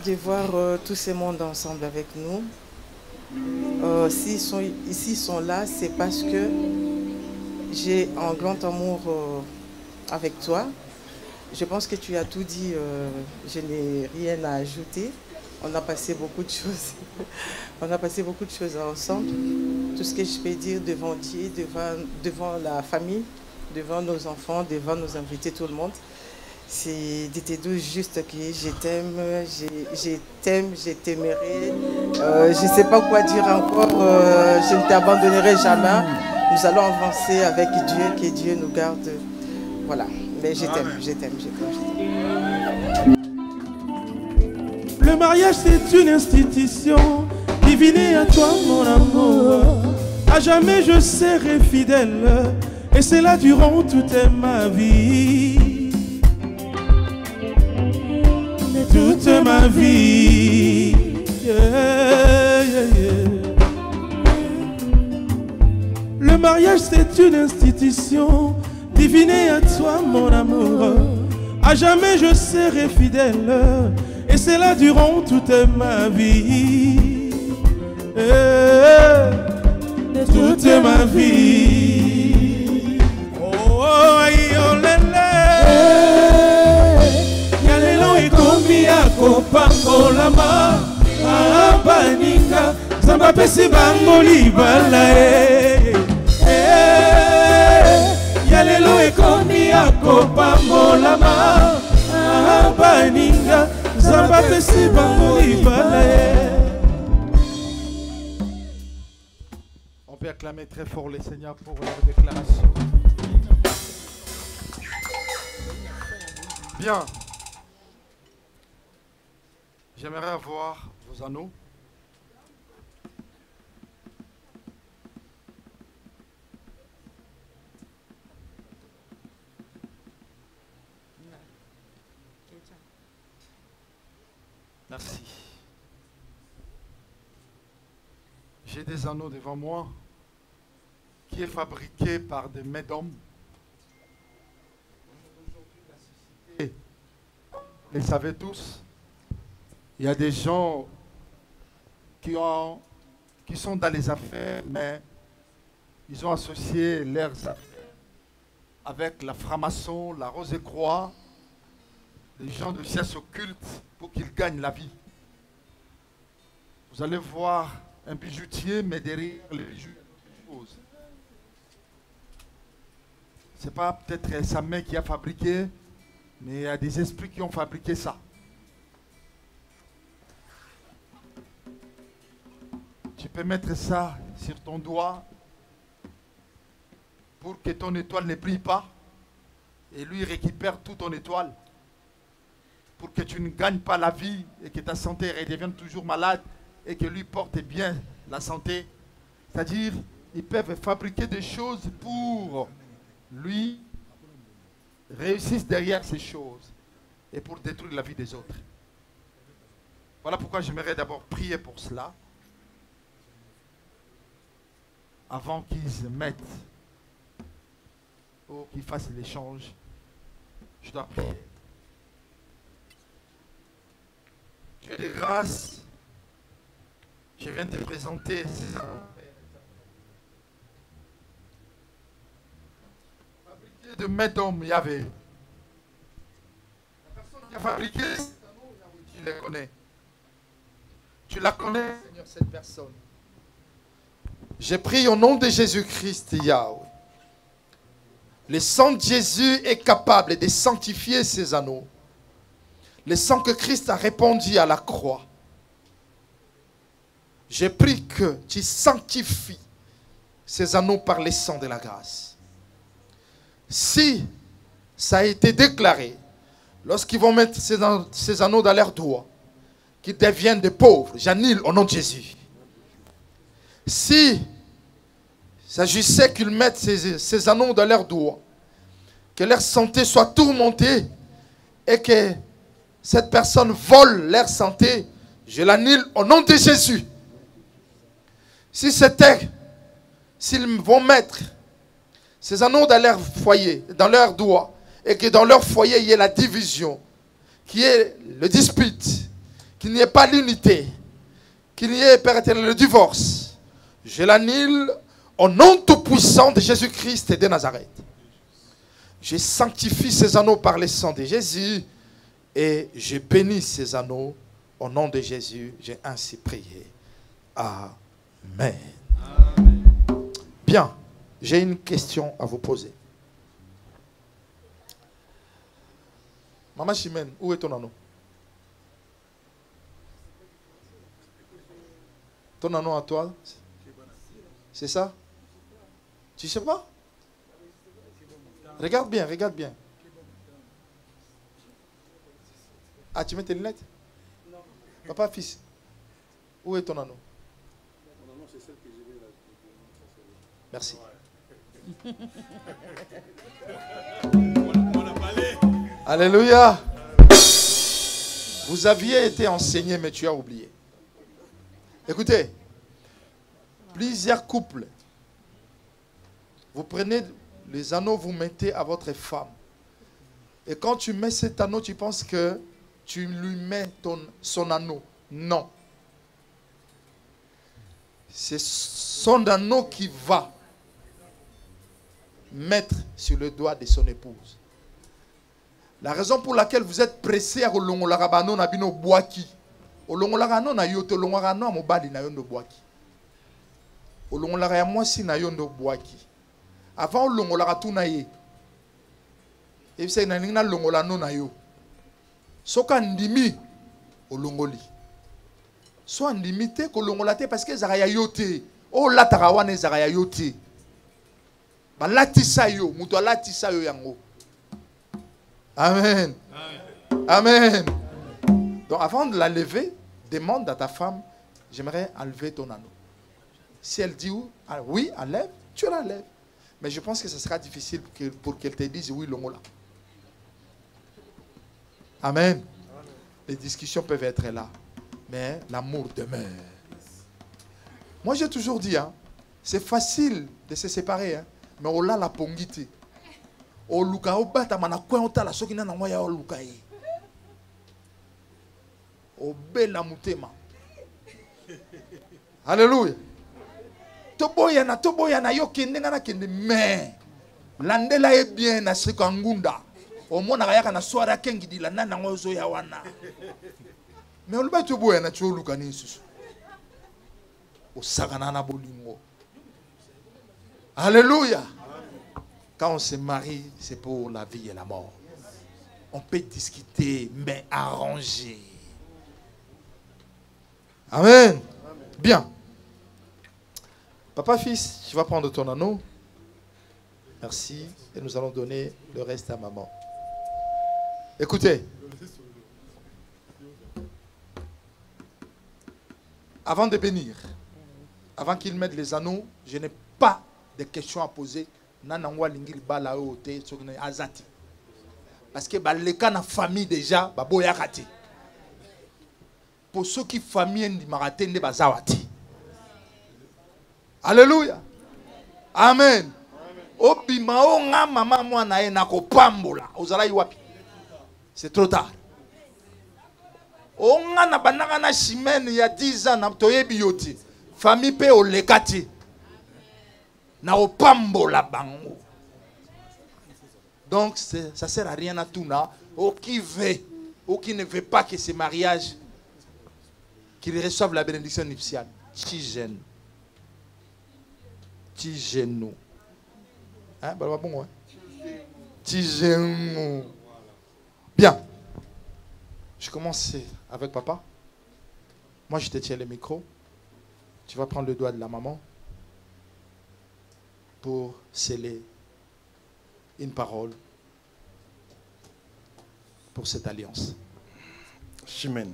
De voir tous ces mondes ensemble avec nous. S'ils sont là, c'est parce que j'ai un grand amour avec toi. Je pense que tu as tout dit, je n'ai rien à ajouter. On a passé beaucoup de choses. On a passé beaucoup de choses ensemble. Tout ce que je peux dire devant Dieu, devant la famille, devant nos enfants, devant nos invités, tout le monde, c'est de te dire juste que je t'aime, je t'aimerai. Je ne sais pas quoi dire encore. Je ne t'abandonnerai jamais. Nous allons avancer avec Dieu, que Dieu nous garde. Voilà. Mais je t'aime, je t'aime, je t'aime. Le mariage c'est une institution divinée à toi mon amour. À jamais je serai fidèle et c'est là durant toute ma vie. Toute ma vie. Yeah, yeah, yeah. Le mariage c'est une institution divinée à toi mon amour. À jamais je serai fidèle et c'est là durant toute ma vie. Toute ma vie. Oh, aïe, oh, lélé. Yalelo ekomi akopakolama. Abanika zamba pesi bango libala. Yalelo ekomi akopamolama. Abanika zamba pesi bango libala. On peut acclamer très fort les Seigneurs pour leur déclaration. Bien. J'aimerais avoir vos anneaux. Merci. J'ai des anneaux devant moi qui est fabriqué par des mains d'hommes. Vous le savez tous, il y a des gens qui sont dans les affaires, mais ils ont associé leurs affaires avec la franc-maçon, la Rose-et-Croix, les gens de sciences occultes pour qu'ils gagnent la vie. Vous allez voir un bijoutier, mais derrière les bijoux, c'est pas peut-être sa main qui a fabriqué, mais il y a des esprits qui ont fabriqué ça. Tu peux mettre ça sur ton doigt pour que ton étoile ne brille pas et lui récupère toute ton étoile pour que tu ne gagnes pas la vie et que ta santé redevienne toujours malade et que lui porte bien la santé. C'est-à-dire, ils peuvent fabriquer des choses pour lui réussir derrière ces choses et pour détruire la vie des autres. Voilà pourquoi j'aimerais d'abord prier pour cela. Avant qu'ils mettent ou qu'ils fassent l'échange, je dois prier. Dieu de grâce, je viens te présenter ces anneaux. Fabriqués de main d'homme, Yahvé. La personne qui a fabriqué ces anneaux, tu les connais. Tu la connais, Seigneur, cette personne. J'ai pris au nom de Jésus-Christ, Yahweh. Le sang de Jésus est capable de sanctifier ces anneaux. Le sang que Christ a répandu à la croix. J'ai pris que tu sanctifies ces anneaux par le sang de la grâce. Si ça a été déclaré, lorsqu'ils vont mettre ces anneaux dans leurs doigts, qu'ils deviennent des pauvres, j'annule au nom de Jésus. Si s'agissait qu'ils mettent ces anneaux dans leurs doigts, que leur santé soit tourmentée et que cette personne vole leur santé, je l'annule au nom de Jésus. Si c'était, s'ils vont mettre ces anneaux dans leur foyer, dans leurs doigts, et que dans leur foyer il y ait la division, qu'il y ait le dispute, qu'il n'y ait pas l'unité, qu'il y ait le divorce, je l'annule au nom tout-puissant de Jésus-Christ et de Nazareth. Je sanctifie ces anneaux par le sang de Jésus et je bénis ces anneaux au nom de Jésus. J'ai ainsi prié. Amen. Amen. Bien, j'ai une question à vous poser. Maman Chimène, où est ton anneau? Ton anneau à toi? C'est ça? Tu sais pas? Regarde bien, regarde bien. Ah, tu mets tes lunettes? Non. Papa, fils, où est ton anneau? Mon anneau, c'est celle que j'ai là. Merci. Alléluia. Vous aviez été enseigné, mais tu as oublié. Écoutez, plusieurs couples, vous prenez les anneaux, vous mettez à votre femme. Et quand tu mets cet anneau, tu penses que tu lui mets son anneau. Non. C'est son anneau qui va mettre sur le doigt de son épouse. La raison pour laquelle vous êtes pressé à olongolagabano na bino boaki. Olongolagano na yoto olongolagano mobali na yondo boaki. Olongolaga mwasi na yondo boaki. Avant olongolaga tuna ye. Et c'est na ninga longolano na yo. Soka ndimi olongoli. So ndimité ko longolate parce que zaka ya yote. O lataka wana zaka ya yote. Ba latisa yo, muto latisa yo yango. Amen. Amen. Donc avant de la lever, demande à ta femme, j'aimerais enlever ton anneau. Si elle dit oui, enlève, tu la lèves. Mais je pense que ce sera difficile pour qu'elle te dise oui, l'ongola. Amen. Les discussions peuvent être là, mais l'amour demeure. Moi j'ai toujours dit, c'est facile de se séparer, mais on a la pongité. O luka o bata mana kwenta la soki na ngoya o luka yi. O bela mutema. Alléluia. Toboya na yo kende ngana kende me. Landela e bien na sikangunda. O mona kayaka na swara kengi la nana ngozo ya wana. Me oluba toboya na cho luka ni susu. Alléluia. Quand on se marie, c'est pour la vie et la mort. On peut discuter, mais arranger. Amen. Bien. Papa, fils, tu vas prendre ton anneau. Merci. Et nous allons donner le reste à maman. Écoutez. Avant de bénir, avant qu'ils mettent les anneaux, je n'ai pas de questions à poser. Parce que les cas de famille déjà, pour ceux qui famille ni marathon ne bazawati. Alléluia. Amen. Obimao nga mama mwana na ko pambola. Ozala iwapi. C'est trop tard. Onga na banaka na chimene ya 10 ans na toyebi yoti. Famille pe olekati. Na opambola bango. Donc ça sert à rien à tout là. Qui veut ou qui ne veut pas que ces mariages qu'ils reçoivent la bénédiction nuptiale. Tigène. Tigène. Hein, bah bon, Tigène. Bien. Je commence avec papa. Moi, je te tiens le micro. Tu vas prendre le doigt de la maman pour sceller une parole pour cette alliance. Chimène.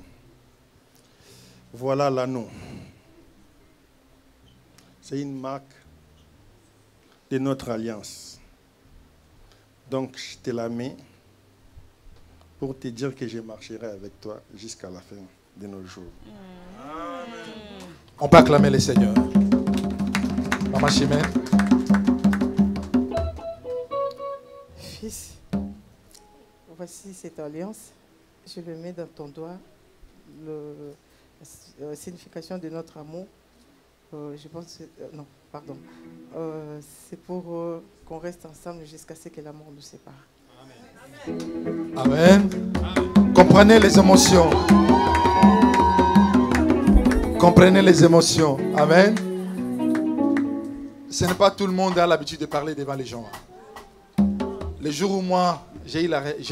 Voilà l'anneau. C'est une marque de notre alliance. Donc, je te la mets pour te dire que je marcherai avec toi jusqu'à la fin de nos jours. On peut acclamer le Seigneur. Maman Chimène. Fils, voici cette alliance. Je le mets dans ton doigt. La signification de notre amour. Je pense non, pardon. C'est pour qu'on reste ensemble jusqu'à ce que la mort nous sépare. Amen. Comprenez les émotions. Comprenez les émotions. Amen. Ce n'est pas tout le monde qui a l'habitude de parler devant les gens. Le jour où moi, j'ai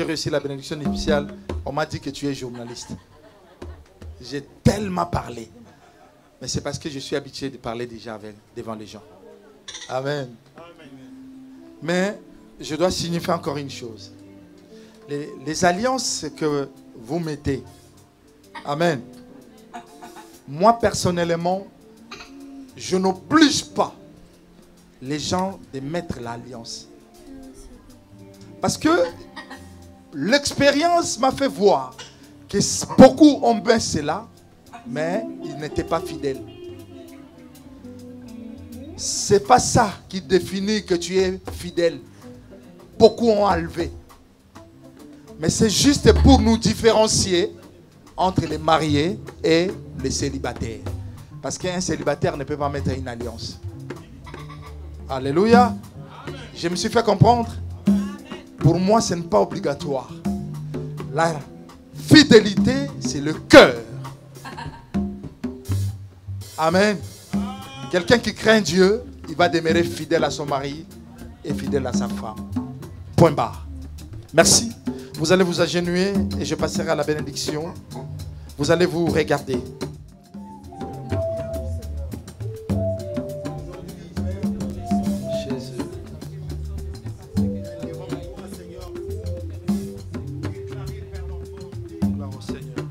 reçu la bénédiction nuptiale, on m'a dit que tu es journaliste. J'ai tellement parlé. Mais c'est parce que je suis habitué de parler déjà devant les gens. Amen. Mais je dois signifier encore une chose. Les alliances que vous mettez. Amen. Moi, personnellement, je n'oblige pas les gens de mettre l'alliance. Parce que l'expérience m'a fait voir que beaucoup ont bien cela, mais ils n'étaient pas fidèles. C'est pas ça qui définit que tu es fidèle. Beaucoup ont enlevé. Mais c'est juste pour nous différencier entre les mariés et les célibataires. Parce qu'un célibataire ne peut pas mettre une alliance. Alléluia. Je me suis fait comprendre. Pour moi, ce n'est pas obligatoire. La fidélité, c'est le cœur. Amen. Quelqu'un qui craint Dieu, il va demeurer fidèle à son mari et fidèle à sa femme. Point barre. Merci. Vous allez vous agenouiller et je passerai à la bénédiction. Vous allez vous regarder. Jésus. Gloire au Seigneur.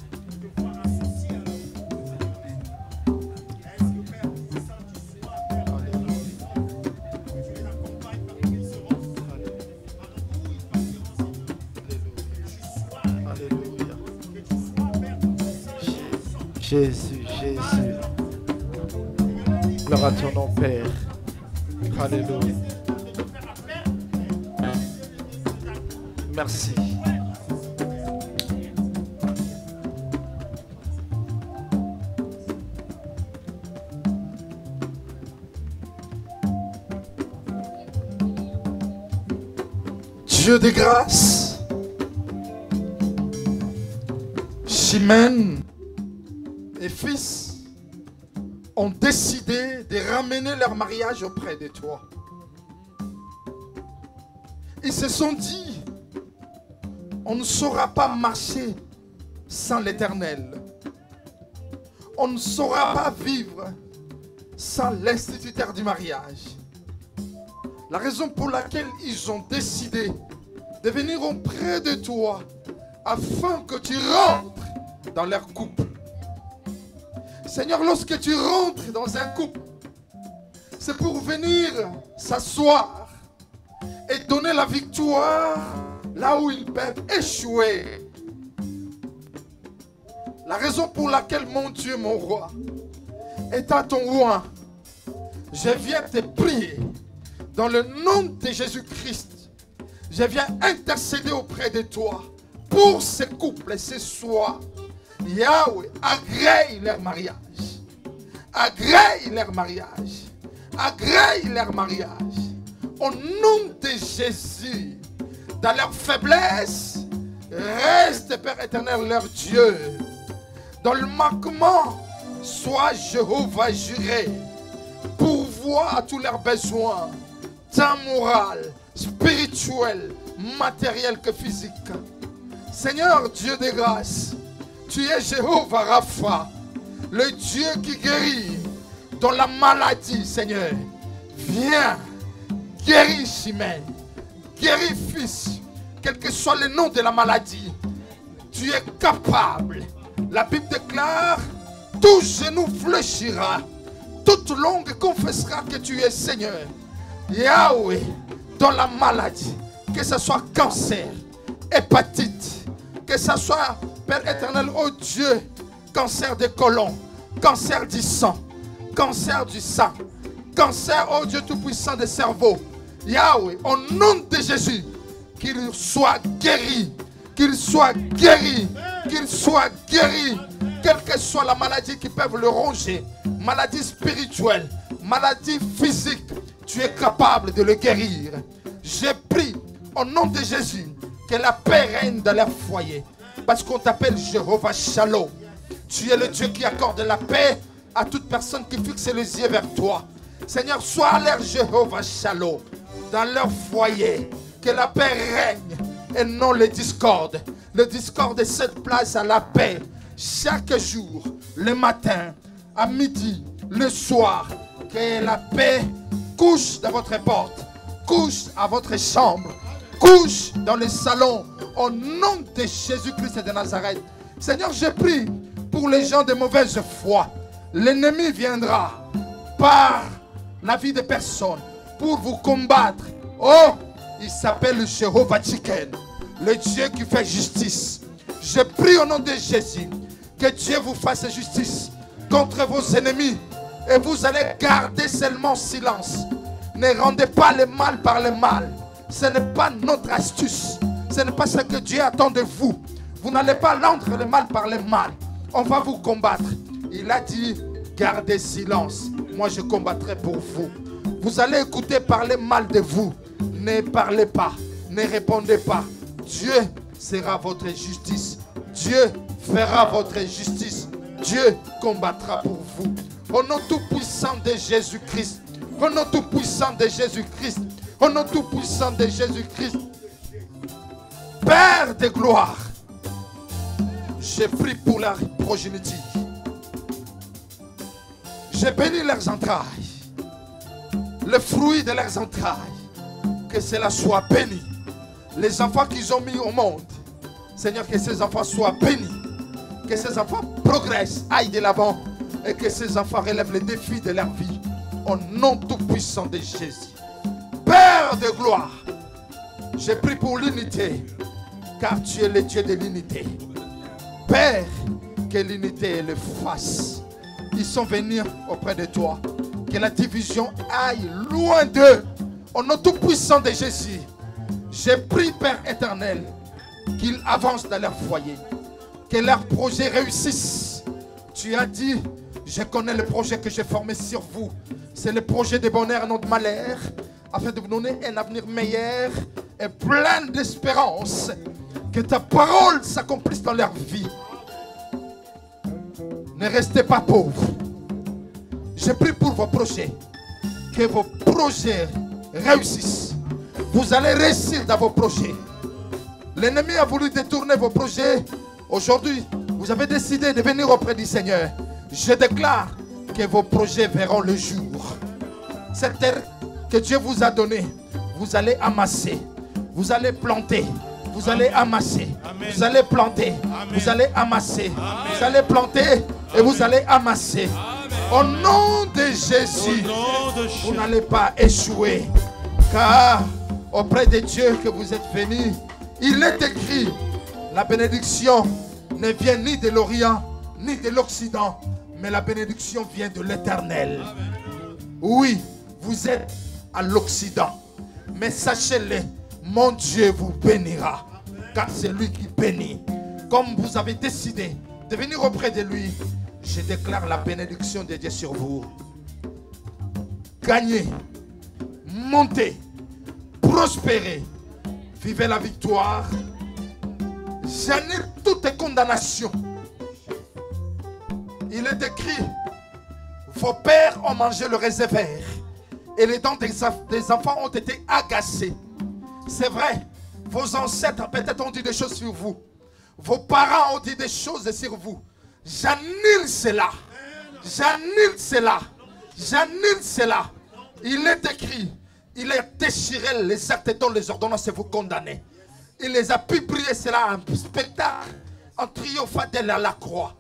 Jésus, Jésus. Gloire à ton nom, Père. Alléluia. Merci. Dieu de grâce, Chimène et fils, ont décidé de ramener leur mariage auprès de toi. Ils se sont dit, on ne saura pas marcher sans l'Éternel. On ne saura pas vivre sans l'instituteur du mariage. La raison pour laquelle ils ont décidé de venir auprès de toi afin que tu rentres dans leur couple. Seigneur, lorsque tu rentres dans un couple, c'est pour venir s'asseoir et donner la victoire là où ils peuvent échouer. La raison pour laquelle, mon Dieu, mon roi, est à ton roi, je viens te prier dans le nom de Jésus-Christ. Je viens intercéder auprès de toi pour ces couples ce soir. Yahweh, agrée leur mariage. Agrée leur mariage. Agrée leur mariage. Au nom de Jésus, dans leur faiblesse, reste, Père éternel, leur Dieu. Dans le manquement, sois Jéhovah Jireh. Pourvois à tous leurs besoins, tant moral, spirituel, matériel que physique. Seigneur Dieu de grâce, tu es Jéhovah Rapha, le Dieu qui guérit dans la maladie, Seigneur. Viens, guéris Chimène, guéris fils, quel que soit le nom de la maladie. Tu es capable. La Bible déclare, tout genou fléchira, toute langue confessera que tu es Seigneur. Yahweh, dans la maladie, que ce soit cancer, hépatite, que ce soit, Père éternel, oh Dieu, cancer des côlons, cancer du sang, cancer du sang, cancer, oh Dieu tout-puissant des cerveaux. Yahweh, au nom de Jésus, qu'il soit guéri, qu'il soit guéri, qu'il soit guéri, quelle que soit la maladie qui peut le ronger, maladie spirituelle, maladie physique, tu es capable de le guérir. J'ai pris au nom de Jésus que la paix règne dans leur foyer, parce qu'on t'appelle Jéhovah Shalom. Tu es le Dieu qui accorde la paix à toute personne qui fixe les yeux vers toi. Seigneur, sois à l'air Jéhovah Shalom dans leur foyer, que la paix règne et non le discorde. Le discorde est cette place à la paix chaque jour, le matin, à midi, le soir. Que la paix couche dans votre porte, couche à votre chambre, couche dans le salon, au nom de Jésus-Christ de Nazareth. Seigneur, je prie pour les gens de mauvaise foi. L'ennemi viendra par la vie de personnes pour vous combattre. Oh, il s'appelle Jéhovah Tchiken, le Dieu qui fait justice. Je prie au nom de Jésus que Dieu vous fasse justice contre vos ennemis et vous allez garder seulement silence. Ne rendez pas le mal par le mal. Ce n'est pas notre astuce. Ce n'est pas ce que Dieu attend de vous. Vous n'allez pas rendre le mal par le mal. On va vous combattre. Il a dit, gardez silence. Moi, je combattrai pour vous. Vous allez écouter parler mal de vous. Ne parlez pas. Ne répondez pas. Dieu sera votre justice. Dieu fera votre justice. Dieu combattra pour vous. Au nom tout-puissant de Jésus-Christ. Au nom tout-puissant de Jésus-Christ. Au nom tout-puissant de Jésus-Christ. Père de gloire, j'ai pris pour la progéniture. J'ai béni leurs entrailles. Le fruit de leurs entrailles. Que cela soit béni. Les enfants qu'ils ont mis au monde. Seigneur, que ces enfants soient bénis. Que ces enfants progressent, aillent de l'avant. Et que ces enfants relèvent les défis de leur vie. Au nom tout-puissant de Jésus. Père de gloire, j'ai pris pour l'unité. Car tu es le Dieu de l'unité. Père, que l'unité le fasse. Ils sont venus auprès de toi. Que la division aille loin d'eux. Au nom tout-puissant de Jésus, j'ai pris, Père éternel, qu'ils avancent dans leur foyer. Que leurs projets réussissent. Tu as dit, je connais le projet que j'ai formé sur vous. C'est le projet de bonheur, non de malheur, afin de vous donner un avenir meilleur et plein d'espérance. Que ta parole s'accomplisse dans leur vie. Ne restez pas pauvres. Je prie pour vos projets. Que vos projets réussissent. Vous allez réussir dans vos projets. L'ennemi a voulu détourner vos projets. Aujourd'hui, vous avez décidé de venir auprès du Seigneur. Je déclare que vos projets verront le jour. Cette terre que Dieu vous a donnée, vous allez amasser, vous allez planter, vous allez amasser, vous allez planter, vous allez amasser, vous allez planter et vous allez amasser. Au nom de Jésus, vous n'allez pas échouer. Car auprès de Dieu que vous êtes venus, il est écrit, la bénédiction ne vient ni de l'Orient, ni de l'Occident, mais la bénédiction vient de l'Éternel. Oui, vous êtes à l'Occident, mais sachez-le, mon Dieu vous bénira, car c'est lui qui bénit. Comme vous avez décidé de venir auprès de lui, je déclare la bénédiction de Dieu sur vous. Gagnez, montez, prospérez, vivez la victoire. J'annule toute condamnation. Il est écrit, vos pères ont mangé le réservoir et les dents des enfants ont été agacées. C'est vrai, vos ancêtres peut-être ont dit des choses sur vous. Vos parents ont dit des choses sur vous. J'annule cela. J'annule cela. J'annule cela. Il est écrit, il a déchiré les actes dont les ordonnances vous condamnez. Il les a publiés cela en spectacle, en triomphateur à la croix.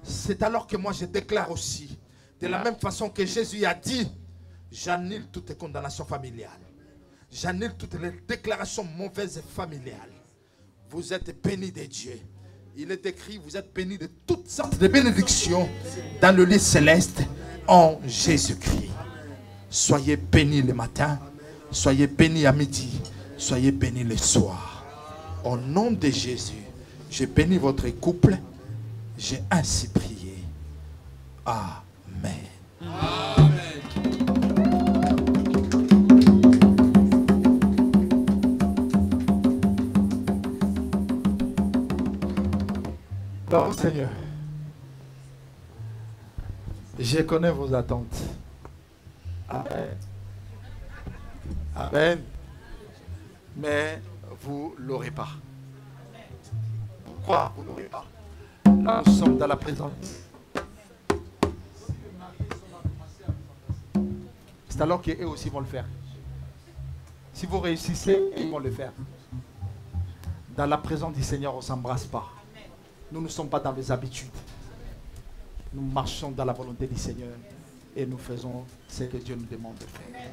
C'est alors que moi je déclare aussi, de la même façon que Jésus a dit, j'annule toutes les condamnations familiales. J'annule toutes les déclarations mauvaises familiales. Vous êtes bénis de Dieu. Il est écrit, vous êtes bénis de toutes sortes de bénédictions dans le lit céleste en Jésus-Christ. Soyez bénis le matin, soyez bénis à midi, soyez bénis le soir. Au nom de Jésus, je bénis votre couple. J'ai ainsi prié. Amen. Amen. Bon Seigneur, je connais vos attentes. Amen. Amen. Mais vous ne l'aurez pas. Pourquoi vous ne l'aurez pas? Là, nous sommes dans la présence. C'est alors qu'eux aussi vont le faire. Si vous réussissez, ils vont le faire. Dans la présence du Seigneur, on ne s'embrasse pas. Nous ne sommes pas dans les habitudes. Nous marchons dans la volonté du Seigneur et nous faisons ce que Dieu nous demande de faire.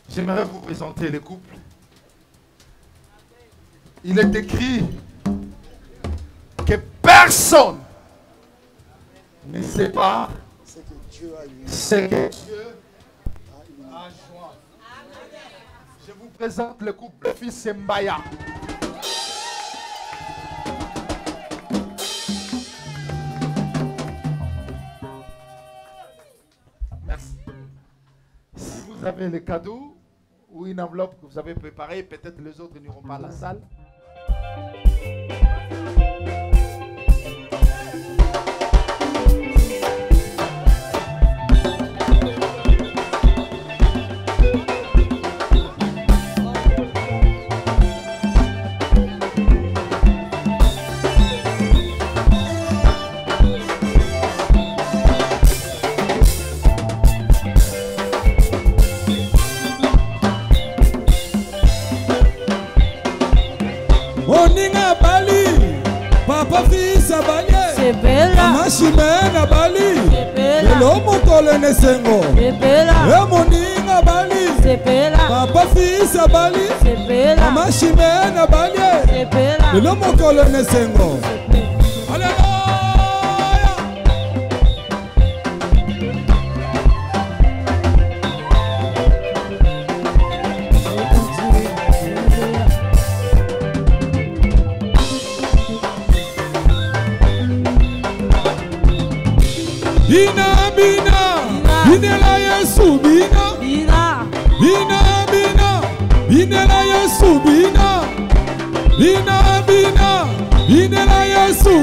J'aimerais vous présenter les couples. Il est écrit que personne ne sait pas ce que Dieu a joint. Je vous présente le couple fils Mbaya. Merci. Si vous avez les cadeaux ou une enveloppe que vous avez préparée, peut-être les autres n'iront pas à la salle. Mashimena bali Elo mokole nesengo Moninga bali Papa fisa bali Mashimena bali Elo mokole nesengo Bina bina bina la Yesu bina bina bina bina bina la Yesu bina bina bina bina la Yesu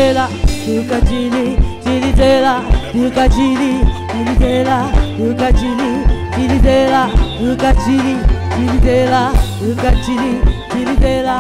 Tiritela, Tukachili, Tiritela, Tukachili, Tiritela, Tukachili, Tiritela, Tukachili, Tiritela, Tukachili, Tiritela.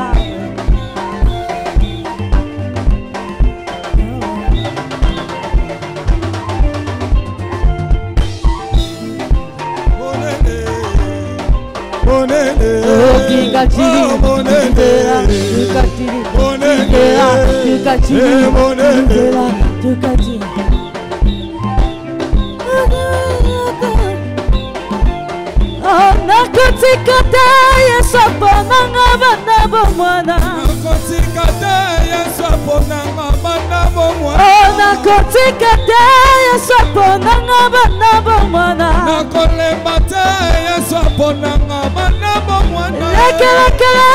Nakotikata Yesu ponanga bana bomwana. Nakotikata Yesu ponanga bana bomwana. Nakotikata Yesu ponanga bana bomwana. Nakolembata Yesu ponanga bana bomwana. Lekelekele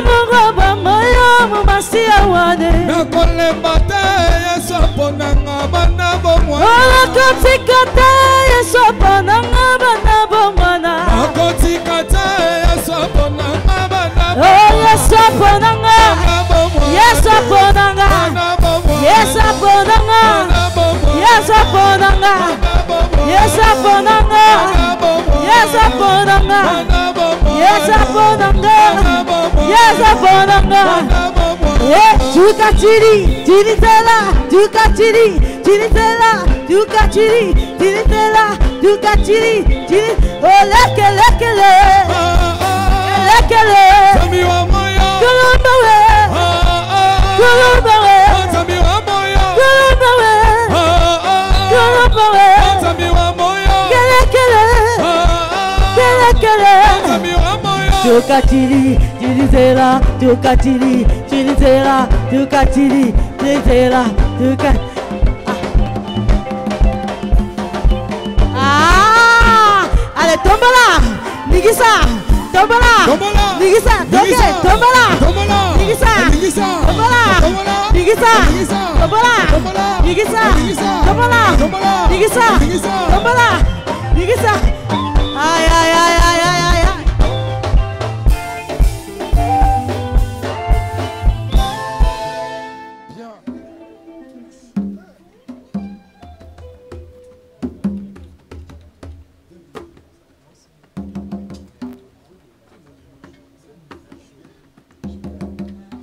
mungo bamayo mumasia wane. Nakolembata Yesu ponanga bana bomwana. Nakotikata Yesu ponanga bana bomwana. Nakotikata Yesu ponanga bana bomwana. Oh Yesu ponanga. Yesu ponanga. Yesu ponanga. Yesu ponanga. Yesu ponanga. Yesu ponanga. Yesu ponanga. Yesu ponanga. Tukachiri, tiritela, tukachiri, tiritela, tukachiri, tiritela, tukachiri, tiri. Oh lekele, lekele. Kulumbawe, kulumbawe, kulumbawe, kelekele. Tukachiri, tiritela, tukachiri, tiritela, tukachiri, tiritela, tukachiri. Allez, tombe là, Nigisa, tombe là, Nigisa, tombe là, Nigisa, tombe là, Nigisa, tombe là, Nigisa, tombe là, Nigisa, tombe là, Nigisa. Aïe, aïe, aïe, aïe, aïe, aïe.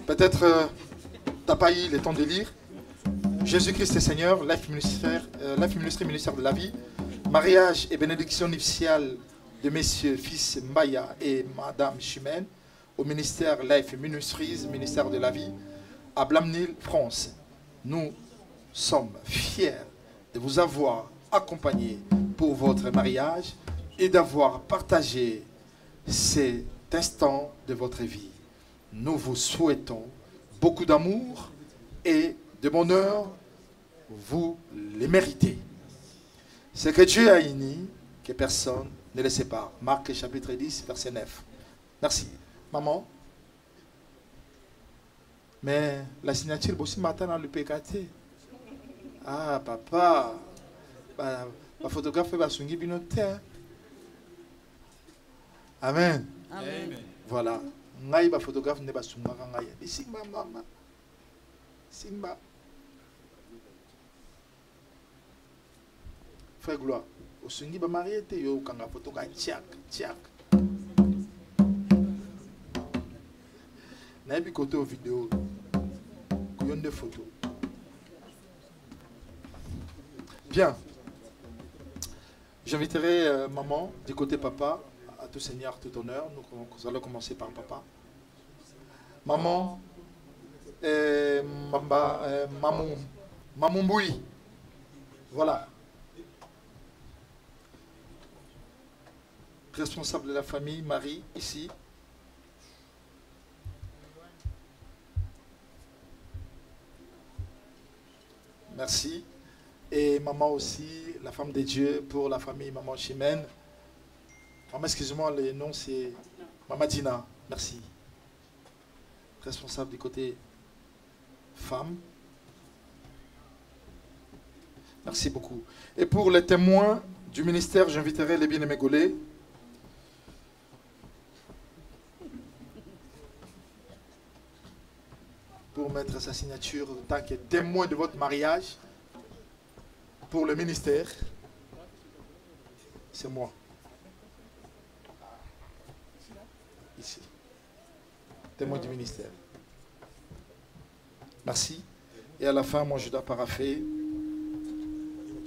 Peut-être t'as pas eu le temps de lire. Jésus-Christ est Seigneur, Life Ministry, ministère de la vie, mariage et bénédiction nuptiale de messieurs, fils Mbaya et madame Chimène au ministère Life Ministries, ministère de la vie, à Blamnil, France. Nous sommes fiers de vous avoir accompagné pour votre mariage et d'avoir partagé cet instant de votre vie. Nous vous souhaitons beaucoup d'amour et de bonheur. Vous les méritez. Ce que Dieu a uni, que personne ne le sépare. Marc chapitre 10, verset 9. Merci. Maman. Mais la signature aussi matin dans le PKT. Ah, papa. La photographe va soigner binotaire. Amen. Amen. Voilà. Ngai ba photographe ne ba sunga ngai. Simba mama. Simba. Frère Gloire, au sungi ba marié te yo kanga photo ka tiak. Na bi côté au vidéo. Kuyon de photos. Bien. J'inviterai maman du côté papa. À tout Seigneur, tout honneur. Nous allons commencer par papa. Maman, Maman Mboui. Voilà. Responsable de la famille, Marie, ici. Merci. Et maman aussi, la femme de Dieu pour la famille, maman Chimène. Maman, excusez-moi, le nom c'est Maman Dina. Merci. Responsable du côté femme. Merci beaucoup. Et pour les témoins du ministère, j'inviterai les bien-aimés Golais. Pour mettre sa signature en tant que témoin de votre mariage pour le ministère. C'est moi. Ici. Témoin du ministère. Merci. Et à la fin, moi, je dois parapher.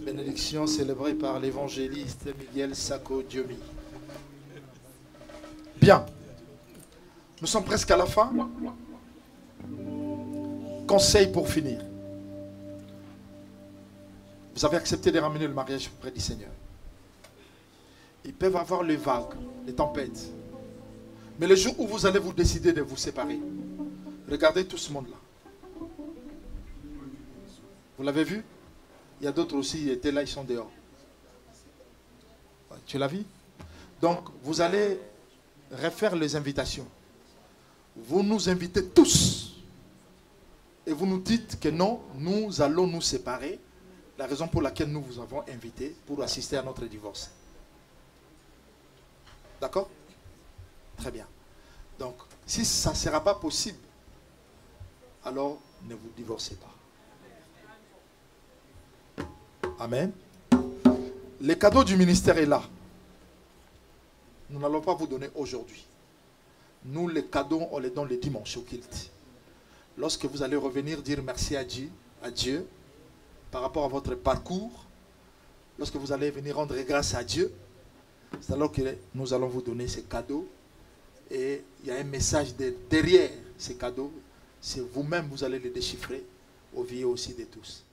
Bénédiction célébrée par l'évangéliste Miguel Sako Diomi. Bien. Nous sommes presque à la fin. Conseil pour finir. Vous avez accepté de ramener le mariage auprès du Seigneur. Ils peuvent avoir les vagues, les tempêtes. Mais le jour où vous allez vous décider de vous séparer, regardez tout ce monde-là. Vous l'avez vu? Il y a d'autres aussi, ils étaient là, ils sont dehors. Tu l'as vu? Donc, vous allez refaire les invitations. Vous nous invitez tous. Et vous nous dites que non, nous allons nous séparer. La raison pour laquelle nous vous avons invité pour assister à notre divorce. D'accord? Très bien. Donc, si ça ne sera pas possible, alors ne vous divorcez pas. Amen. Le cadeau du ministère est là. Nous n'allons pas vous donner aujourd'hui. Nous, les cadeaux, on les donne le dimanche au culte. Lorsque vous allez revenir dire merci à Dieu par rapport à votre parcours, lorsque vous allez venir rendre grâce à Dieu, c'est alors que nous allons vous donner ces cadeaux. Et il y a un message derrière ces cadeaux. C'est vous-même, vous allez les déchiffrer au vu aussi de tous.